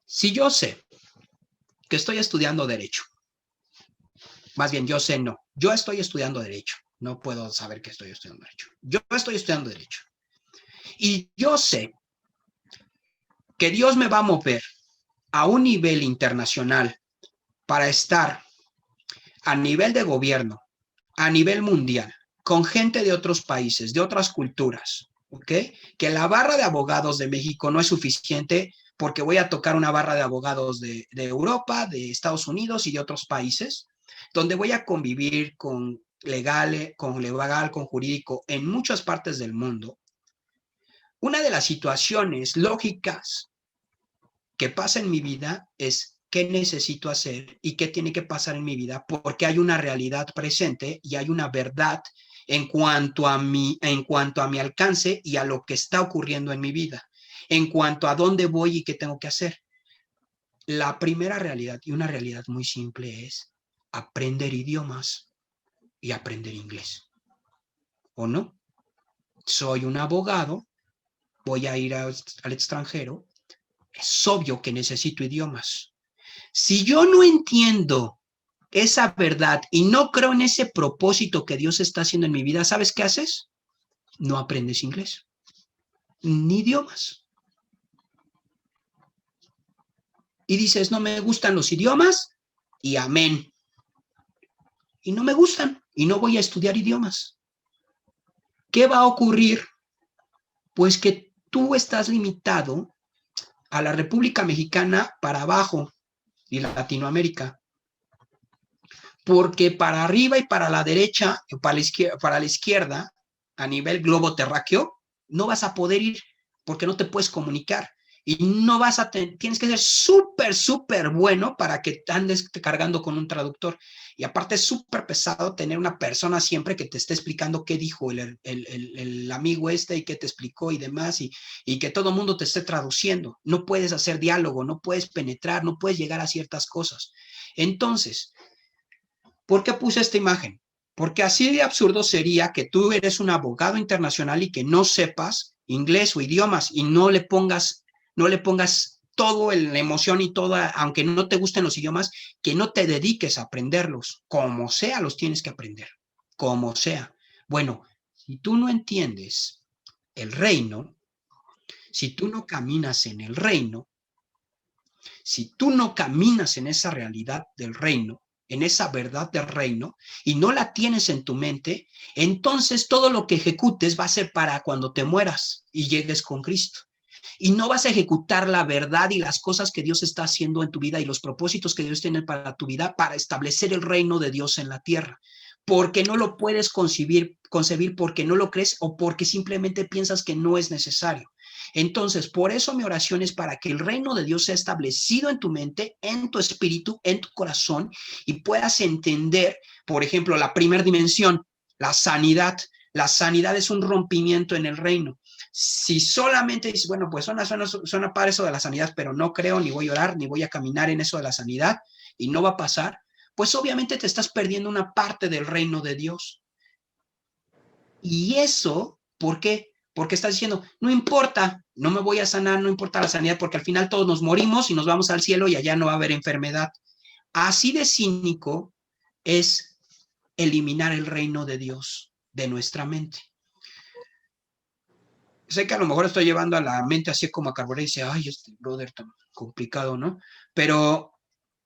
Si yo sé que estoy estudiando derecho, más bien yo sé no, yo estoy estudiando derecho, no puedo saber que estoy estudiando derecho, yo estoy estudiando derecho y yo sé que Dios me va a mover a un nivel internacional para estar a nivel de gobierno, a nivel mundial, con gente de otros países, de otras culturas, ¿ok? Que la barra de abogados de México no es suficiente porque voy a tocar una barra de abogados de Europa, de Estados Unidos y de otros países, donde voy a convivir con legal, con jurídico en muchas partes del mundo. Una de las situaciones lógicas que pasa en mi vida es qué necesito hacer y qué tiene que pasar en mi vida, porque hay una realidad presente y hay una verdad en cuanto a mi alcance y a lo que está ocurriendo en mi vida, en cuanto a dónde voy y qué tengo que hacer. La primera realidad, y una realidad muy simple, es aprender idiomas y aprender inglés. ¿O no? Soy un abogado, voy a ir al extranjero, es obvio que necesito idiomas. Si yo no entiendo esa verdad y no creo en ese propósito que Dios está haciendo en mi vida, ¿sabes qué haces? No aprendes inglés, ni idiomas. Y dices, no me gustan los idiomas y amén. Y no me gustan y no voy a estudiar idiomas. ¿Qué va a ocurrir? Pues que tú estás limitado a la República Mexicana para abajo y Latinoamérica. Porque para arriba y para la derecha, para la izquierda, a nivel globo terráqueo, no vas a poder ir porque no te puedes comunicar. Y no vas a tienes que ser súper, súper bueno para que andes cargando con un traductor. Y aparte es súper pesado tener una persona siempre que te esté explicando qué dijo el amigo este y qué te explicó y demás, y que todo el mundo te esté traduciendo. No puedes hacer diálogo, no puedes penetrar, no puedes llegar a ciertas cosas. Entonces, ¿por qué puse esta imagen? Porque así de absurdo sería que tú eres un abogado internacional y que no sepas inglés o idiomas y no le pongas la emoción y toda, aunque no te gusten los idiomas, que no te dediques a aprenderlos. Como sea, los tienes que aprender. Como sea. Bueno, si tú no entiendes el reino, si tú no caminas en el reino, si tú no caminas en esa realidad del reino, en esa verdad del reino, y no la tienes en tu mente, entonces todo lo que ejecutes va a ser para cuando te mueras y llegues con Cristo. Y no vas a ejecutar la verdad y las cosas que Dios está haciendo en tu vida y los propósitos que Dios tiene para tu vida para establecer el reino de Dios en la tierra. Porque no lo puedes concebir porque no lo crees o porque simplemente piensas que no es necesario. Entonces, por eso mi oración es para que el reino de Dios sea establecido en tu mente, en tu espíritu, en tu corazón y puedas entender, por ejemplo, la primera dimensión, la sanidad. La sanidad es un rompimiento en el reino. Si solamente dices, bueno, pues suena para eso de la sanidad, pero no creo, ni voy a orar, ni voy a caminar en eso de la sanidad y no va a pasar, pues obviamente te estás perdiendo una parte del reino de Dios. Y eso, ¿por qué? Porque estás diciendo, no importa, no me voy a sanar, no importa la sanidad, porque al final todos nos morimos y nos vamos al cielo y allá no va a haber enfermedad. Así de cínico es eliminar el reino de Dios de nuestra mente. Sé que a lo mejor estoy llevando a la mente así como a carburar y dice, ay, este brother tan complicado, ¿no? Pero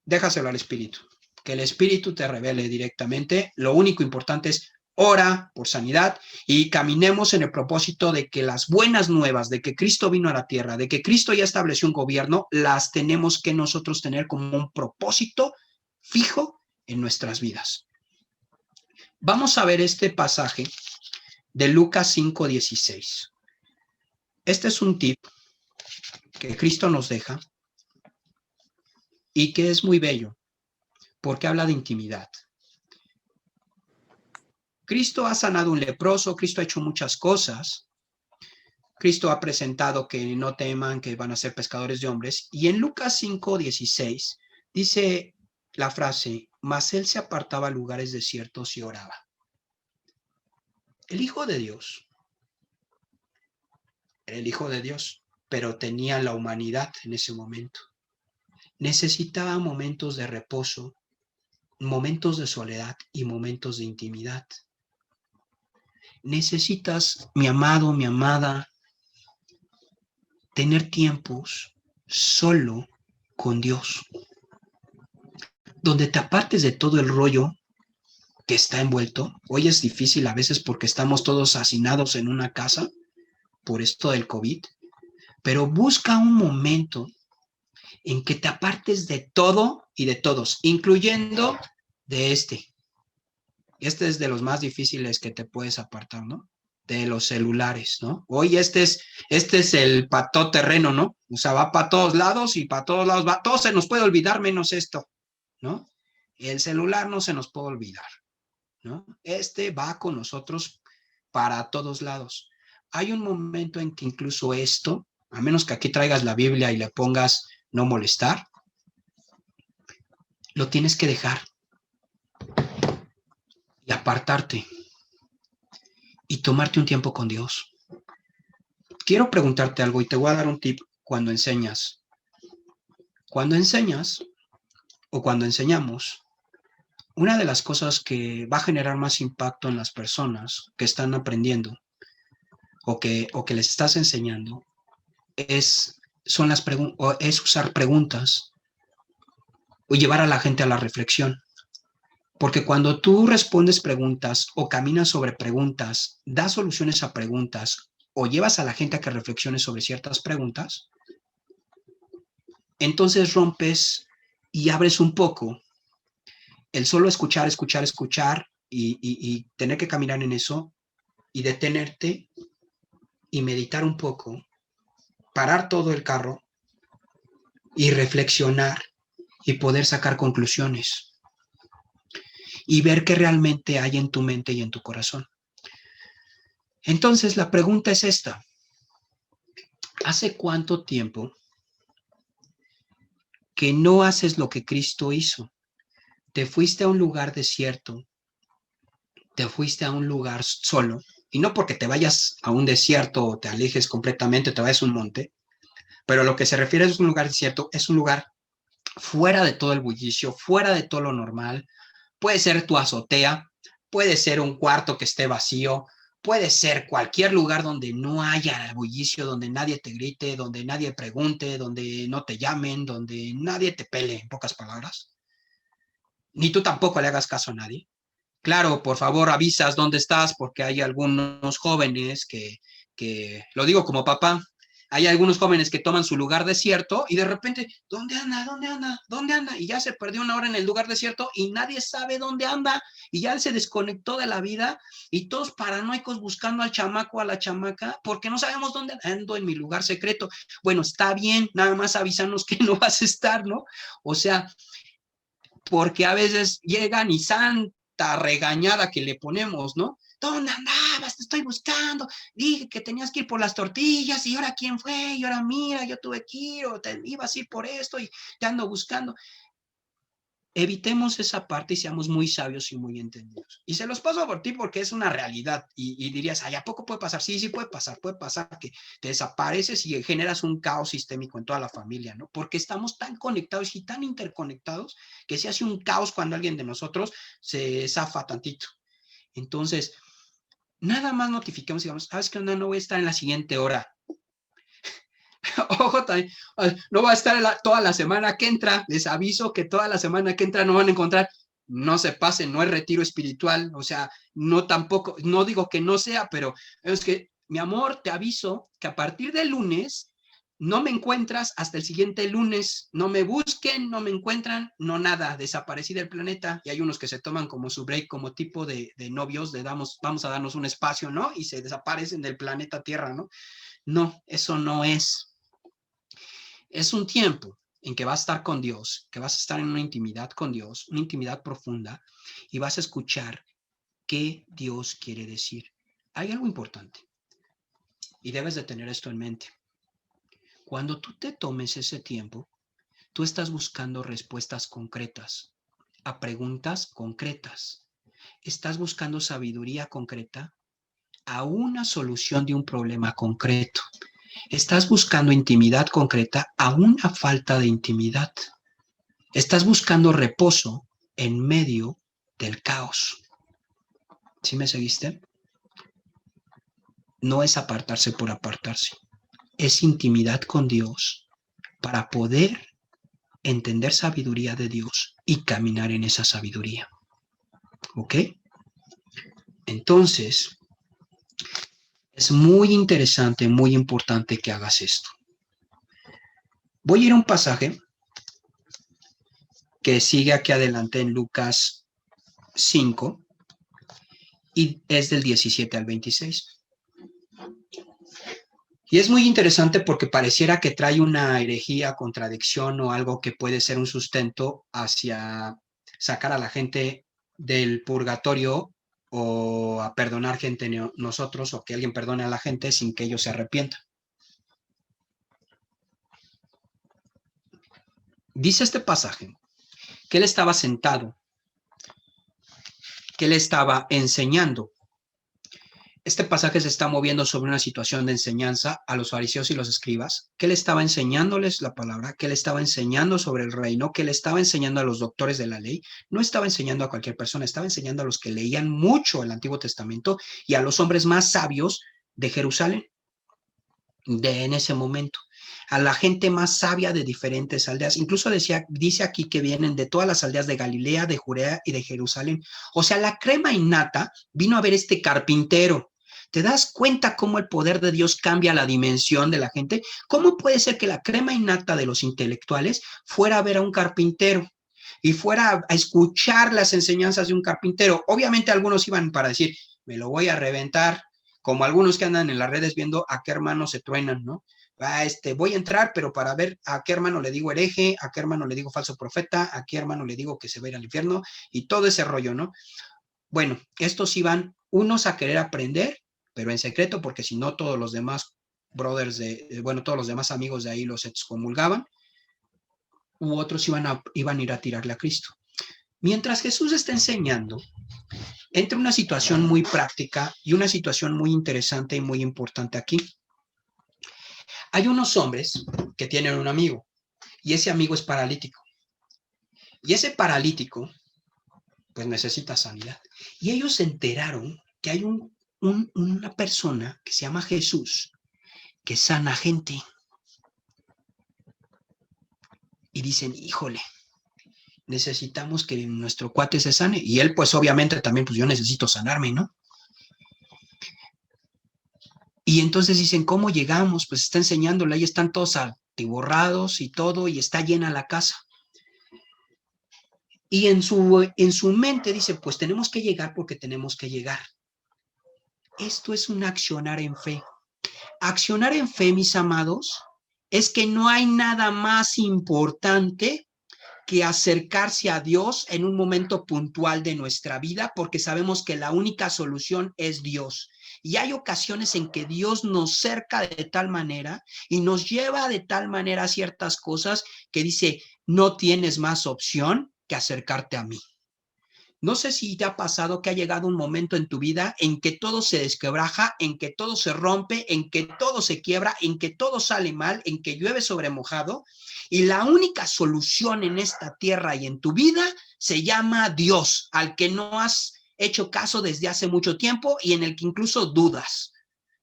déjaselo al Espíritu, que el Espíritu te revele directamente. Lo único importante es ora por sanidad y caminemos en el propósito de que las buenas nuevas, de que Cristo vino a la tierra, de que Cristo ya estableció un gobierno, las tenemos que nosotros tener como un propósito fijo en nuestras vidas. Vamos a ver este pasaje de Lucas 5:16. Este es un tip que Cristo nos deja y que es muy bello porque habla de intimidad. Cristo ha sanado un leproso, Cristo ha hecho muchas cosas, Cristo ha presentado que no teman, que van a ser pescadores de hombres, y en Lucas 5:16 dice la frase, mas él se apartaba a lugares desiertos y oraba. El Hijo de Dios era el Hijo de Dios, pero tenía la humanidad en ese momento. Necesitaba momentos de reposo, momentos de soledad y momentos de intimidad. Necesitas, mi amado, mi amada, tener tiempos solo con Dios, donde te apartes de todo el rollo que está envuelto. Hoy es difícil a veces porque estamos todos hacinados en una casa por esto del COVID, pero busca un momento en que te apartes de todo y de todos, incluyendo de este. Este es de los más difíciles que te puedes apartar, ¿no? De los celulares, ¿no? Hoy este es el pato terreno, ¿no? O sea, va para todos lados y para todos lados va, todo se nos puede olvidar menos esto, ¿no? El celular no se nos puede olvidar, ¿no? Este va con nosotros para todos lados. Hay un momento en que incluso esto, a menos que aquí traigas la Biblia y le pongas no molestar, lo tienes que dejar y apartarte y tomarte un tiempo con Dios. Quiero preguntarte algo y te voy a dar un tip cuando enseñas. Cuando enseñas o cuando enseñamos, una de las cosas que va a generar más impacto en las personas que están aprendiendo o que les estás enseñando es usar preguntas o llevar a la gente a la reflexión. Porque cuando tú respondes preguntas o caminas sobre preguntas, das soluciones a preguntas o llevas a la gente a que reflexione sobre ciertas preguntas, entonces rompes y abres un poco el solo escuchar, escuchar, escuchar y tener que caminar en eso y detenerte y meditar un poco, parar todo el carro y reflexionar y poder sacar conclusiones y ver qué realmente hay en tu mente y en tu corazón. Entonces la pregunta es esta. ¿Hace cuánto tiempo que no haces lo que Cristo hizo? Te fuiste a un lugar desierto, te fuiste a un lugar solo, y no porque te vayas a un desierto o te alejes completamente, te vayas a un monte, Pero lo que se refiere es un lugar desierto, es un lugar fuera de todo el bullicio, fuera de todo lo normal. Puede ser tu azotea, puede ser un cuarto que esté vacío, puede ser cualquier lugar donde no haya bullicio, donde nadie te grite, donde nadie pregunte, donde no te llamen, donde nadie te pele, en pocas palabras. Ni tú tampoco le hagas caso a nadie. Claro, por favor, avisas dónde estás porque hay algunos jóvenes que, lo digo como papá, hay algunos jóvenes que toman su lugar desierto y de repente, ¿dónde anda? ¿Dónde anda? ¿Dónde anda? Y ya se perdió una hora en el lugar desierto y nadie sabe dónde anda y ya se desconectó de la vida y todos paranoicos buscando al chamaco, a la chamaca, porque no sabemos dónde ando en mi lugar secreto. Bueno, está bien, nada más avísanos que no vas a estar, ¿no? O sea, porque a veces llegan y santa regañada que le ponemos, ¿no? ¿Dónde andabas? Te estoy buscando. Dije que tenías que ir por las tortillas y ahora quién fue y ahora mira, yo tuve que ir o te ibas a ir por esto y te ando buscando. Evitemos esa parte y seamos muy sabios y muy entendidos. Y se los paso por ti porque es una realidad. Y dirías, ay, ¿a poco puede pasar? Sí, sí puede pasar que te desapareces y generas un caos sistémico en toda la familia, ¿no? Porque estamos tan conectados y tan interconectados que se hace un caos cuando alguien de nosotros se zafa tantito. Entonces, nada más notifiquemos y digamos, ¿sabes qué onda? No voy a estar en la siguiente hora. Ojo, también, no va a estar toda la semana que entra. Les aviso que toda la semana que entra no van a encontrar. No se pasen, no es retiro espiritual. O sea, no tampoco, no digo que no sea, pero es que, mi amor, te aviso que a partir del lunes no me encuentras hasta el siguiente lunes. No me busquen, no me encuentran, no nada. Desaparecí del planeta. Y hay unos que se toman como su break, como tipo de novios, de vamos a darnos un espacio, ¿no? Y se desaparecen del planeta Tierra, ¿no? No, eso no es. Es un tiempo en que vas a estar con Dios, que vas a estar en una intimidad con Dios, una intimidad profunda, y vas a escuchar qué Dios quiere decir. Hay algo importante, y debes de tener esto en mente. Cuando tú te tomes ese tiempo, tú estás buscando respuestas concretas a preguntas concretas. Estás buscando sabiduría concreta a una solución de un problema concreto. Estás buscando intimidad concreta a una falta de intimidad. Estás buscando reposo en medio del caos. ¿Sí me seguiste? No es apartarse por apartarse. Es intimidad con Dios para poder entender sabiduría de Dios y caminar en esa sabiduría. ¿Ok? Entonces, es muy interesante, muy importante que hagas esto. Voy a ir a un pasaje que sigue aquí adelante en Lucas 5 y es del 17 al 26. Y es muy interesante porque pareciera que trae una herejía, contradicción o algo que puede ser un sustento hacia sacar a la gente del purgatorio o a perdonar gente nosotros o que alguien perdone a la gente sin que ellos se arrepientan. Dice este pasaje que él estaba sentado, que él estaba enseñando. Este pasaje se está moviendo sobre una situación de enseñanza a los fariseos y los escribas, que él estaba enseñándoles la palabra, que él estaba enseñando sobre el reino, que él estaba enseñando a los doctores de la ley, no estaba enseñando a cualquier persona, estaba enseñando a los que leían mucho el Antiguo Testamento y a los hombres más sabios de Jerusalén en ese momento, a la gente más sabia de diferentes aldeas. Incluso dice aquí que vienen de todas las aldeas de Galilea, de Judea y de Jerusalén. O sea, la crema innata vino a ver este carpintero. ¿Te das cuenta cómo el poder de Dios cambia la dimensión de la gente? ¿Cómo puede ser que la crema innata de los intelectuales fuera a ver a un carpintero y fuera a escuchar las enseñanzas de un carpintero? Obviamente algunos iban para decir, me lo voy a reventar, como algunos que andan en las redes viendo a qué hermano se truenan, ¿no? Voy a entrar, pero para ver a qué hermano le digo hereje, a qué hermano le digo falso profeta, a qué hermano le digo que se va a ir al infierno y todo ese rollo, ¿no? Bueno, estos iban unos a querer aprender, pero en secreto, porque si no todos los demás brothers todos los demás amigos de ahí los excomulgaban, u otros iban a ir a tirarle a Cristo. Mientras Jesús está enseñando, entra una situación muy práctica y una situación muy interesante y muy importante aquí. Hay unos hombres que tienen un amigo y ese amigo es paralítico. Y ese paralítico, pues necesita sanidad. Y ellos se enteraron que hay una persona que se llama Jesús que sana gente. Y dicen, híjole, necesitamos que nuestro cuate se sane. Y él, pues obviamente también, pues yo necesito sanarme, ¿no? Y entonces dicen, ¿cómo llegamos? Pues está enseñándole, ahí están todos atiborrados y todo, y está llena la casa. Y en su mente dice, pues tenemos que llegar porque tenemos que llegar. Esto es un accionar en fe. Accionar en fe, mis amados, es que no hay nada más importante que acercarse a Dios en un momento puntual de nuestra vida, porque sabemos que la única solución es Dios. Y hay ocasiones en que Dios nos cerca de tal manera y nos lleva de tal manera a ciertas cosas que dice, no tienes más opción que acercarte a mí. No sé si te ha pasado que ha llegado un momento en tu vida en que todo se desquebraja, en que todo se rompe, en que todo se quiebra, en que todo sale mal, en que llueve sobre mojado, y la única solución en esta tierra y en tu vida se llama Dios, al que no has hecho caso desde hace mucho tiempo y en el que incluso dudas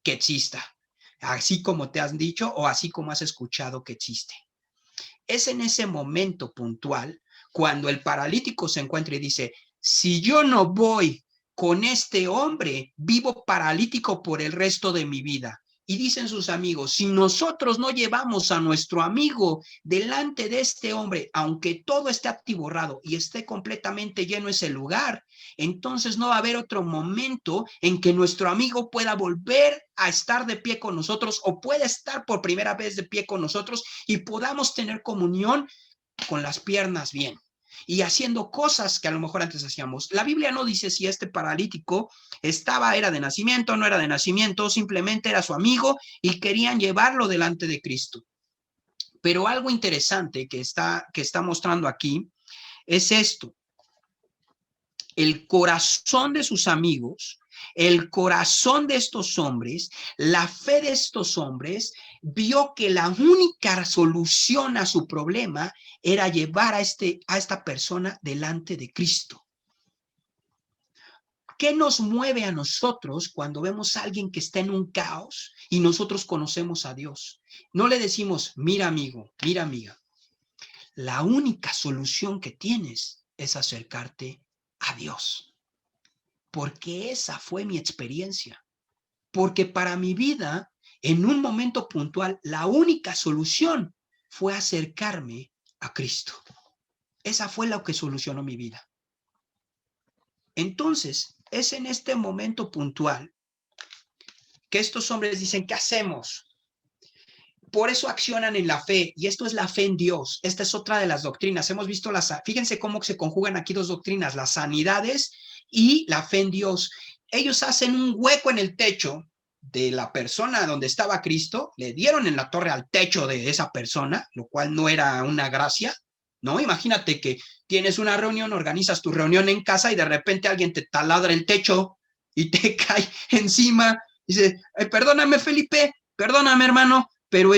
que exista, así como te has dicho o así como has escuchado que existe. Es en ese momento puntual cuando el paralítico se encuentra y dice, si yo no voy con este hombre, vivo paralítico por el resto de mi vida. Y dicen sus amigos, si nosotros no llevamos a nuestro amigo delante de este hombre, aunque todo esté atiborrado y esté completamente lleno ese lugar, entonces no va a haber otro momento en que nuestro amigo pueda volver a estar de pie con nosotros o pueda estar por primera vez de pie con nosotros y podamos tener comunión con las piernas bien y haciendo cosas que a lo mejor antes hacíamos. La Biblia no dice si este paralítico era de nacimiento, no era de nacimiento, simplemente era su amigo y querían llevarlo delante de Cristo. Pero algo interesante que está mostrando aquí es esto. El corazón de sus amigos, el corazón de estos hombres, la fe de estos hombres, vio que la única solución a su problema era llevar a esta persona delante de Cristo. ¿Qué nos mueve a nosotros cuando vemos a alguien que está en un caos y nosotros conocemos a Dios? No le decimos, mira amigo, mira amiga, la única solución que tienes es acercarte a Dios. Porque esa fue mi experiencia. Porque para mi vida, en un momento puntual, la única solución fue acercarme a Cristo. Esa fue lo que solucionó mi vida. Entonces, es en este momento puntual que estos hombres dicen, ¿qué hacemos? Por eso accionan en la fe, y esto es la fe en Dios. Esta es otra de las doctrinas. Hemos visto fíjense cómo se conjugan aquí dos doctrinas, las sanidades y la fe en Dios. Ellos hacen un hueco en el techo de la persona donde estaba Cristo, le dieron en la torre al techo de esa persona, lo cual no era una gracia, ¿no? Imagínate que tienes una reunión, organizas tu reunión en casa y de repente alguien te taladra el techo y te cae encima. Dice, perdóname Felipe, perdóname hermano, pero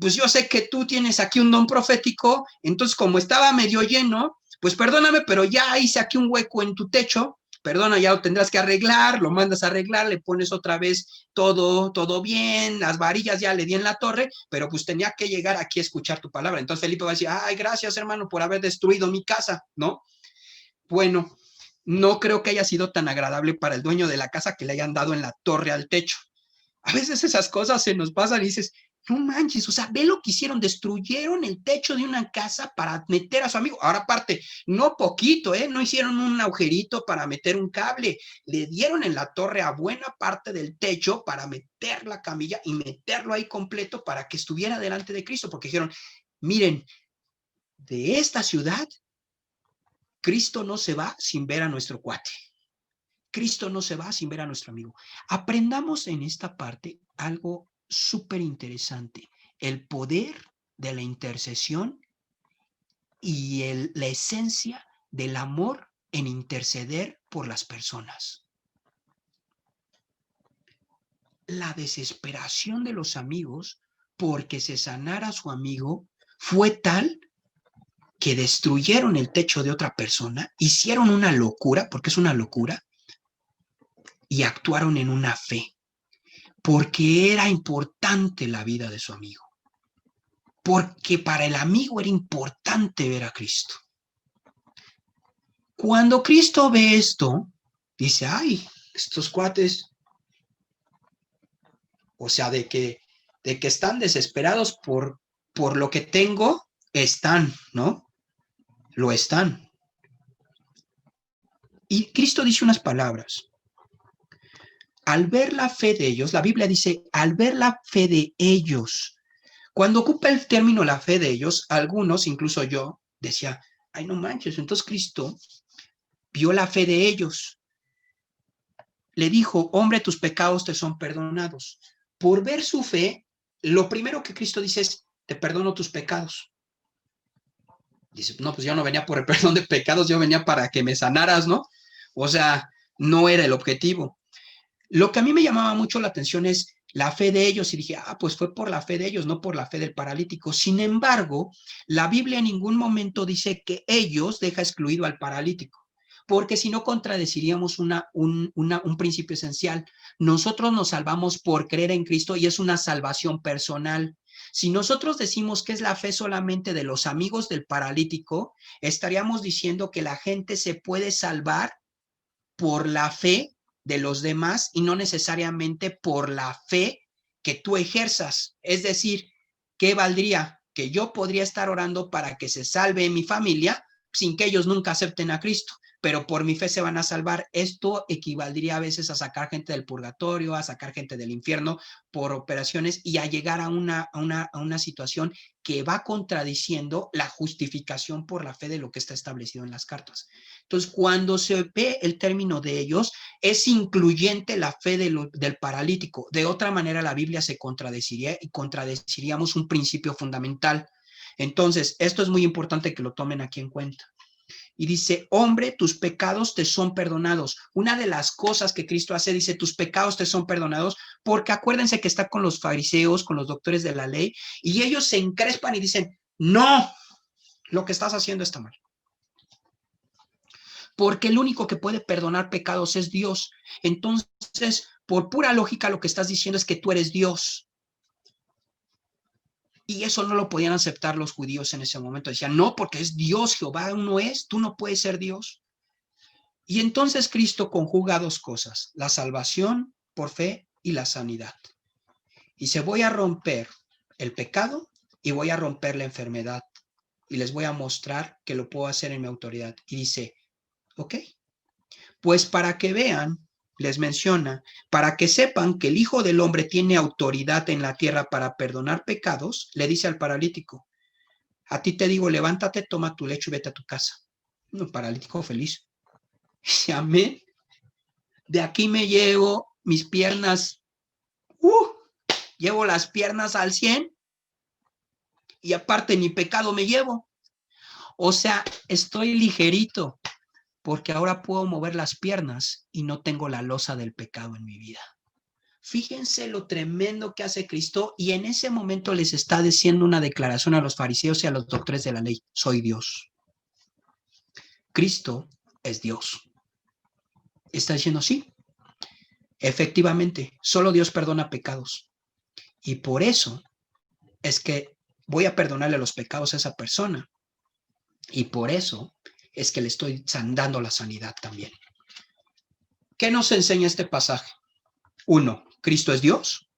pues yo sé que tú tienes aquí un don profético, entonces como estaba medio lleno, pues perdóname, pero ya hice aquí un hueco en tu techo, perdona, ya lo tendrás que arreglar, lo mandas a arreglar, le pones otra vez todo bien, las varillas ya le di en la torre, pero pues tenía que llegar aquí a escuchar tu palabra. Entonces Felipe va a decir, ay, gracias hermano por haber destruido mi casa, ¿no? Bueno, no creo que haya sido tan agradable para el dueño de la casa que le hayan dado en la torre al techo. A veces esas cosas se nos pasan y dices, no manches, o sea, ve lo que hicieron, destruyeron el techo de una casa para meter a su amigo. Ahora aparte, no poquito, no hicieron un agujerito para meter un cable, le dieron en la torre a buena parte del techo para meter la camilla y meterlo ahí completo para que estuviera delante de Cristo, porque dijeron, miren, de esta ciudad, Cristo no se va sin ver a nuestro cuate. Cristo no se va sin ver a nuestro amigo. Aprendamos en esta parte algo súper interesante, el poder de la intercesión y la esencia del amor en interceder por las personas. La desesperación de los amigos porque se sanara a su amigo fue tal que destruyeron el techo de otra persona, hicieron una locura, porque es una locura, y actuaron en una fe, porque era importante la vida de su amigo, porque para el amigo era importante ver a Cristo. Cuando Cristo ve esto, dice, ay, estos cuates, o sea, de que están desesperados por lo que tengo, están, ¿no? Lo están. Y Cristo dice unas palabras. Al ver la fe de ellos, la Biblia dice, al ver la fe de ellos, cuando ocupa el término la fe de ellos, algunos, incluso yo, decía, ay, no manches, entonces Cristo vio la fe de ellos. Le dijo, hombre, tus pecados te son perdonados. Por ver su fe, lo primero que Cristo dice es, te perdono tus pecados. Dice, no, pues yo no venía por el perdón de pecados, yo venía para que me sanaras, ¿no? O sea, no era el objetivo. Lo que a mí me llamaba mucho la atención es la fe de ellos y dije, ah, pues fue por la fe de ellos, no por la fe del paralítico. Sin embargo, la Biblia en ningún momento dice que ellos deja excluido al paralítico, porque si no contradeciríamos un principio esencial. Nosotros nos salvamos por creer en Cristo y es una salvación personal. Si nosotros decimos que es la fe solamente de los amigos del paralítico, estaríamos diciendo que la gente se puede salvar por la fe de los demás y no necesariamente por la fe que tú ejerzas. Es decir, ¿qué valdría? Que yo podría estar orando para que se salve mi familia sin que ellos nunca acepten a Cristo, pero por mi fe se van a salvar. Esto equivaldría a veces a sacar gente del purgatorio, a sacar gente del infierno por operaciones y a llegar a una situación que va contradiciendo la justificación por la fe de lo que está establecido en las cartas. Entonces, cuando se ve el término de ellos, es incluyente la fe del paralítico. De otra manera, la Biblia se contradeciría y contradeciríamos un principio fundamental. Entonces, esto es muy importante que lo tomen aquí en cuenta. Y dice, hombre, tus pecados te son perdonados. Una de las cosas que Cristo hace, dice, tus pecados te son perdonados, porque acuérdense que está con los fariseos, con los doctores de la ley, y ellos se encrespan y dicen, no, lo que estás haciendo está mal. Porque el único que puede perdonar pecados es Dios. Entonces, por pura lógica, lo que estás diciendo es que tú eres Dios. Y eso no lo podían aceptar los judíos en ese momento. Decían, no, porque es Dios, Jehová uno es, tú no puedes ser Dios. Y entonces Cristo conjuga dos cosas, la salvación por fe y la sanidad. Y se voy a romper el pecado y voy a romper la enfermedad. Y les voy a mostrar que lo puedo hacer en mi autoridad. Y dice, ok, pues para que vean, les menciona, para que sepan que el Hijo del Hombre tiene autoridad en la tierra para perdonar pecados, le dice al paralítico, a ti te digo, levántate, toma tu lecho y vete a tu casa. Un paralítico feliz. Dice, amén. De aquí me llevo mis piernas, llevo las piernas al 100 y aparte ni pecado me llevo. O sea, estoy ligerito porque ahora puedo mover las piernas y no tengo la losa del pecado en mi vida. Fíjense lo tremendo que hace Cristo y en ese momento les está diciendo una declaración a los fariseos y a los doctores de la ley. Soy Dios. Cristo es Dios. Está diciendo, sí, efectivamente, solo Dios perdona pecados. Y por eso es que voy a perdonarle los pecados a esa persona. Y por eso es que le estoy dando la sanidad también. ¿Qué nos enseña este pasaje? Uno, Cristo es Dios.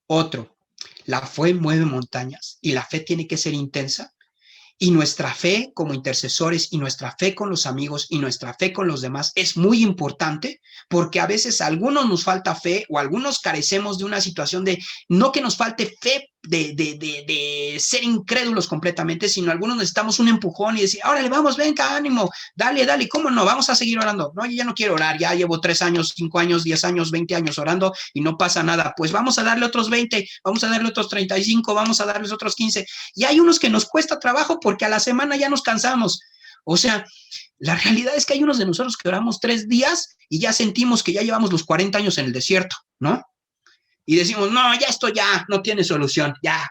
Otro, la fe mueve montañas y la fe tiene que ser intensa. Y nuestra fe como intercesores y nuestra fe con los amigos y nuestra fe con los demás es muy importante porque a veces a algunos nos falta fe o algunos carecemos de una situación de, no que nos falte fe de ser incrédulos completamente, sino algunos necesitamos un empujón y decir, órale, vamos, venga, ánimo, dale, dale, ¿cómo no? Vamos a seguir orando. No, yo ya no quiero orar, ya llevo 3 años, 5 años, 10 años, 20 años orando y no pasa nada. Pues vamos a darle otros 20, vamos a darle otros 35, vamos a darles otros 15. Y hay unos que nos cuesta trabajo porque a la semana ya nos cansamos. O sea, la realidad es que hay unos de nosotros que oramos 3 días y ya sentimos que ya llevamos los 40 años en el desierto, ¿no? y decimos, no, ya esto ya no tiene solución, ya,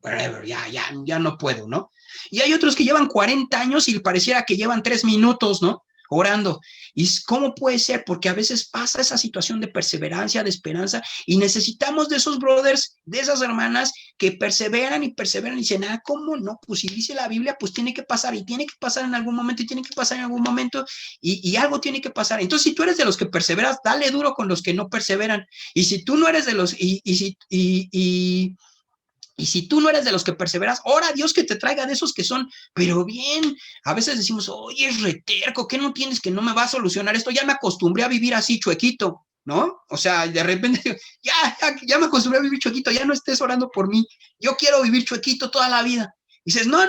whatever, ya no puedo, ¿no? Y hay otros que llevan 40 años y pareciera que llevan 3 minutos, ¿no? Orando. ¿Y cómo puede ser? Porque a veces pasa esa situación de perseverancia, de esperanza, y necesitamos de esos brothers, de esas hermanas que perseveran y perseveran y dicen, ah, ¿cómo no? Pues si dice la Biblia, pues tiene que pasar, y tiene que pasar en algún momento, y tiene que pasar en algún momento, y algo tiene que pasar. Entonces, si tú eres de los que perseveras, dale duro con los que no perseveran. Y si tú no eres de los, y si tú no eres de los que perseveras, ora a Dios que te traiga de esos que son, pero bien, a veces decimos, oye, es reterco, ¿qué no tienes que no me va a solucionar esto? Ya me acostumbré a vivir así, chuequito, ¿no? O sea, de repente, ya me acostumbré a vivir chuequito, ya no estés orando por mí, yo quiero vivir chuequito toda la vida. Y dices, no,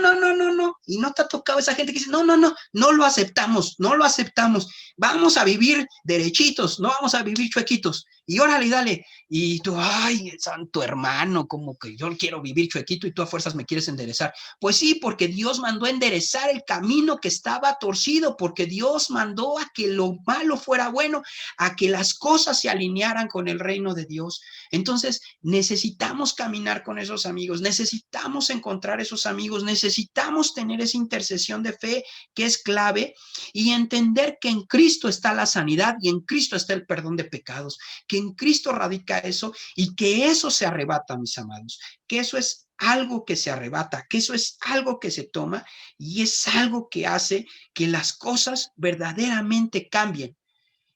y no te ha tocado esa gente que dice, no lo aceptamos, no lo aceptamos, vamos a vivir derechitos, no vamos a vivir chuequitos, y órale, y dale, y tú, ay, santo hermano, como que yo quiero vivir chuequito y tú a fuerzas me quieres enderezar. Pues sí, porque Dios mandó a enderezar el camino que estaba torcido, porque Dios mandó a que lo malo fuera bueno, a que las cosas se alinearan con el reino de Dios. Entonces, necesitamos caminar con esos amigos, necesitamos encontrar esos amigos, necesitamos tener esa intercesión de fe que es clave y entender que en Cristo está la sanidad y en Cristo está el perdón de pecados, que en Cristo radica eso y que eso se arrebata, mis amados, que eso es algo que se arrebata, que eso es algo que se toma y es algo que hace que las cosas verdaderamente cambien.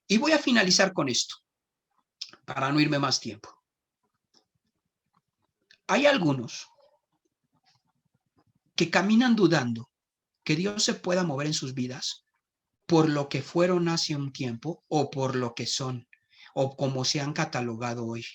Y voy a finalizar con esto, para no irme más tiempo. Hay algunos que caminan dudando que Dios se pueda mover en sus vidas por lo que fueron hace un tiempo o por lo que son o como se han catalogado hoy.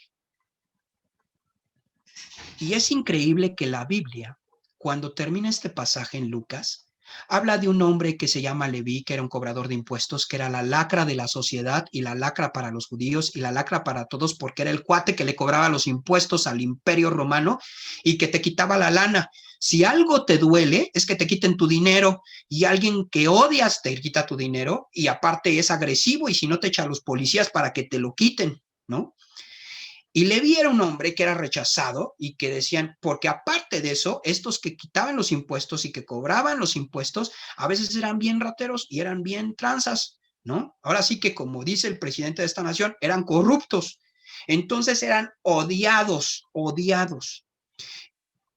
Y es increíble que la Biblia, cuando termina este pasaje en Lucas, habla de un hombre que se llama Leví, que era un cobrador de impuestos, que era la lacra de la sociedad y la lacra para los judíos y la lacra para todos, porque era el cuate que le cobraba los impuestos al imperio romano y que te quitaba la lana. Si algo te duele, es que te quiten tu dinero, y alguien que odias te quita tu dinero y aparte es agresivo y si no te echa a los policías para que te lo quiten, ¿no? Y Leví era un hombre que era rechazado y que decían, porque aparte de eso, estos que quitaban los impuestos y que cobraban los impuestos, a veces eran bien rateros y eran bien tranzas, ¿no? Ahora sí que, como dice el presidente de esta nación, eran corruptos. Entonces eran odiados, odiados.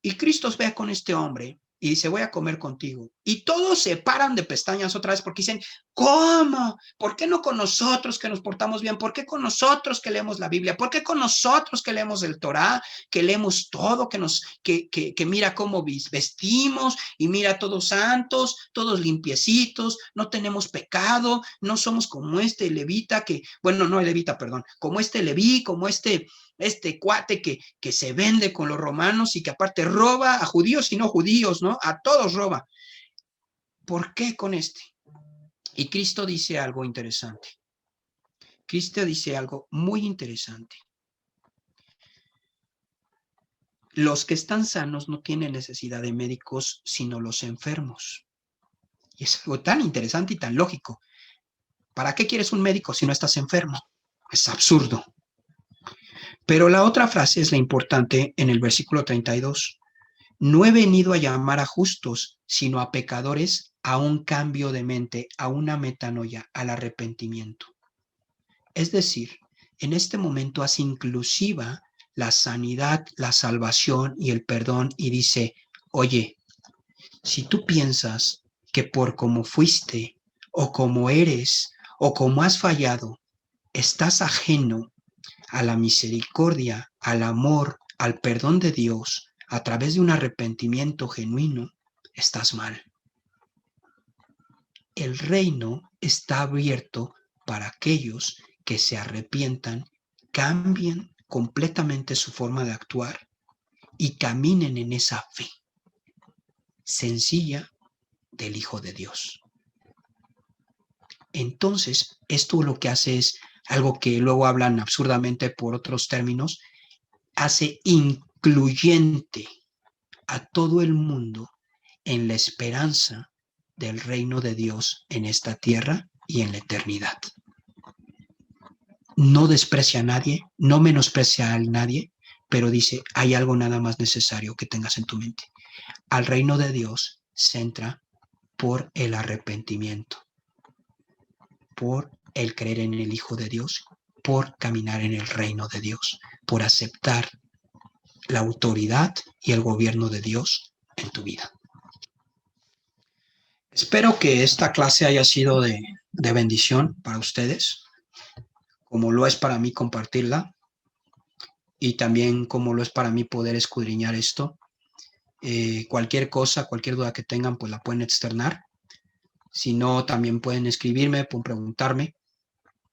Y Cristo ve con este hombre y dice, voy a comer contigo. Y todos se paran de pestañas otra vez porque dicen, ¿cómo? ¿Por qué no con nosotros que nos portamos bien? ¿Por qué con nosotros que leemos la Biblia? ¿Por qué con nosotros que leemos el Torá, que leemos todo, que mira cómo vestimos y mira todos santos, todos limpiecitos, no tenemos pecado, no somos como este levita que, bueno, no el levita, perdón, como este Leví, como este cuate que se vende con los romanos y que aparte roba a judíos y no judíos, ¿no? A todos roba. ¿Por qué con este? Y Cristo dice algo interesante. Cristo dice algo muy interesante. Los que están sanos no tienen necesidad de médicos, sino los enfermos. Y es algo tan interesante y tan lógico. ¿Para qué quieres un médico si no estás enfermo? Es absurdo. Pero la otra frase es la importante en el versículo 32. No he venido a llamar a justos, sino a pecadores a un cambio de mente, a una metanoia, al arrepentimiento. Es decir, en este momento hace inclusiva la sanidad, la salvación y el perdón y dice, oye, si tú piensas que por como fuiste o como eres o como has fallado, estás ajeno a la misericordia, al amor, al perdón de Dios a través de un arrepentimiento genuino, estás mal. El reino está abierto para aquellos que se arrepientan, cambien completamente su forma de actuar y caminen en esa fe sencilla del Hijo de Dios. Entonces, esto lo que hace es algo que luego hablan absurdamente por otros términos, hace incluyente a todo el mundo en la esperanza del reino de Dios en esta tierra y en la eternidad. no desprecia a nadie, no menosprecia a nadie, pero dice, hay algo nada más necesario que tengas en tu mente. Al reino de Dios se entra por el arrepentimiento, por el creer en el Hijo de Dios, por caminar en el reino de Dios, por aceptar la autoridad y el gobierno de Dios en tu vida. Espero que esta clase haya sido de bendición para ustedes, como lo es para mí compartirla y también como lo es para mí poder escudriñar esto. Cualquier cosa, cualquier duda que tengan, pues la pueden externar. Si no, también pueden escribirme, pueden preguntarme.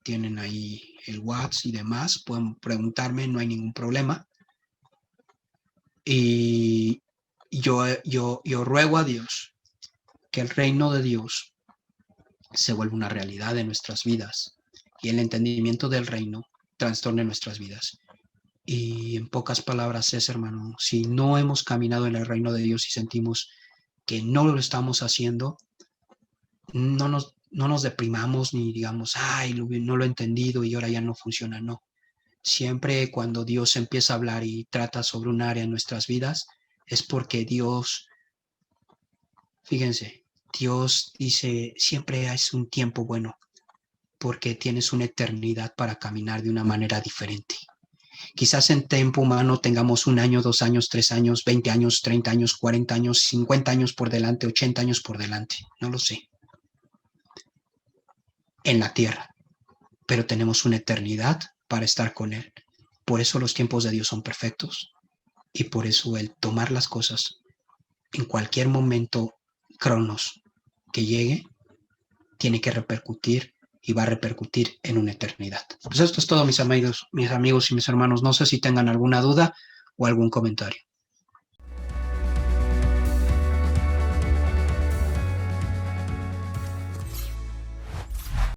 Tienen ahí el WhatsApp y demás, pueden preguntarme, no hay ningún problema. Y yo ruego a Dios que el reino de Dios se vuelva una realidad en nuestras vidas y el entendimiento del reino trastorne nuestras vidas. Y en pocas palabras es, hermano, si no hemos caminado en el reino de Dios y sentimos que no lo estamos haciendo, no nos deprimamos ni digamos, ay, no lo he entendido y ahora ya no funciona, no. Siempre cuando Dios empieza a hablar y trata sobre un área en nuestras vidas, es porque Dios, fíjense, Dios dice, siempre es un tiempo bueno, porque tienes una eternidad para caminar de una manera diferente. Quizás en tiempo humano tengamos 1 año, 2 años, 3 años, 20 años, 30 años, 40 años, 50 años por delante, 80 años por delante, no lo sé, en la tierra, pero tenemos una eternidad para estar con Él. Por eso los tiempos de Dios son perfectos y por eso el tomar las cosas en cualquier momento cronos que llegue, tiene que repercutir y va a repercutir en una eternidad. Pues esto es todo, mis amigos y mis hermanos. No sé si tengan alguna duda o algún comentario.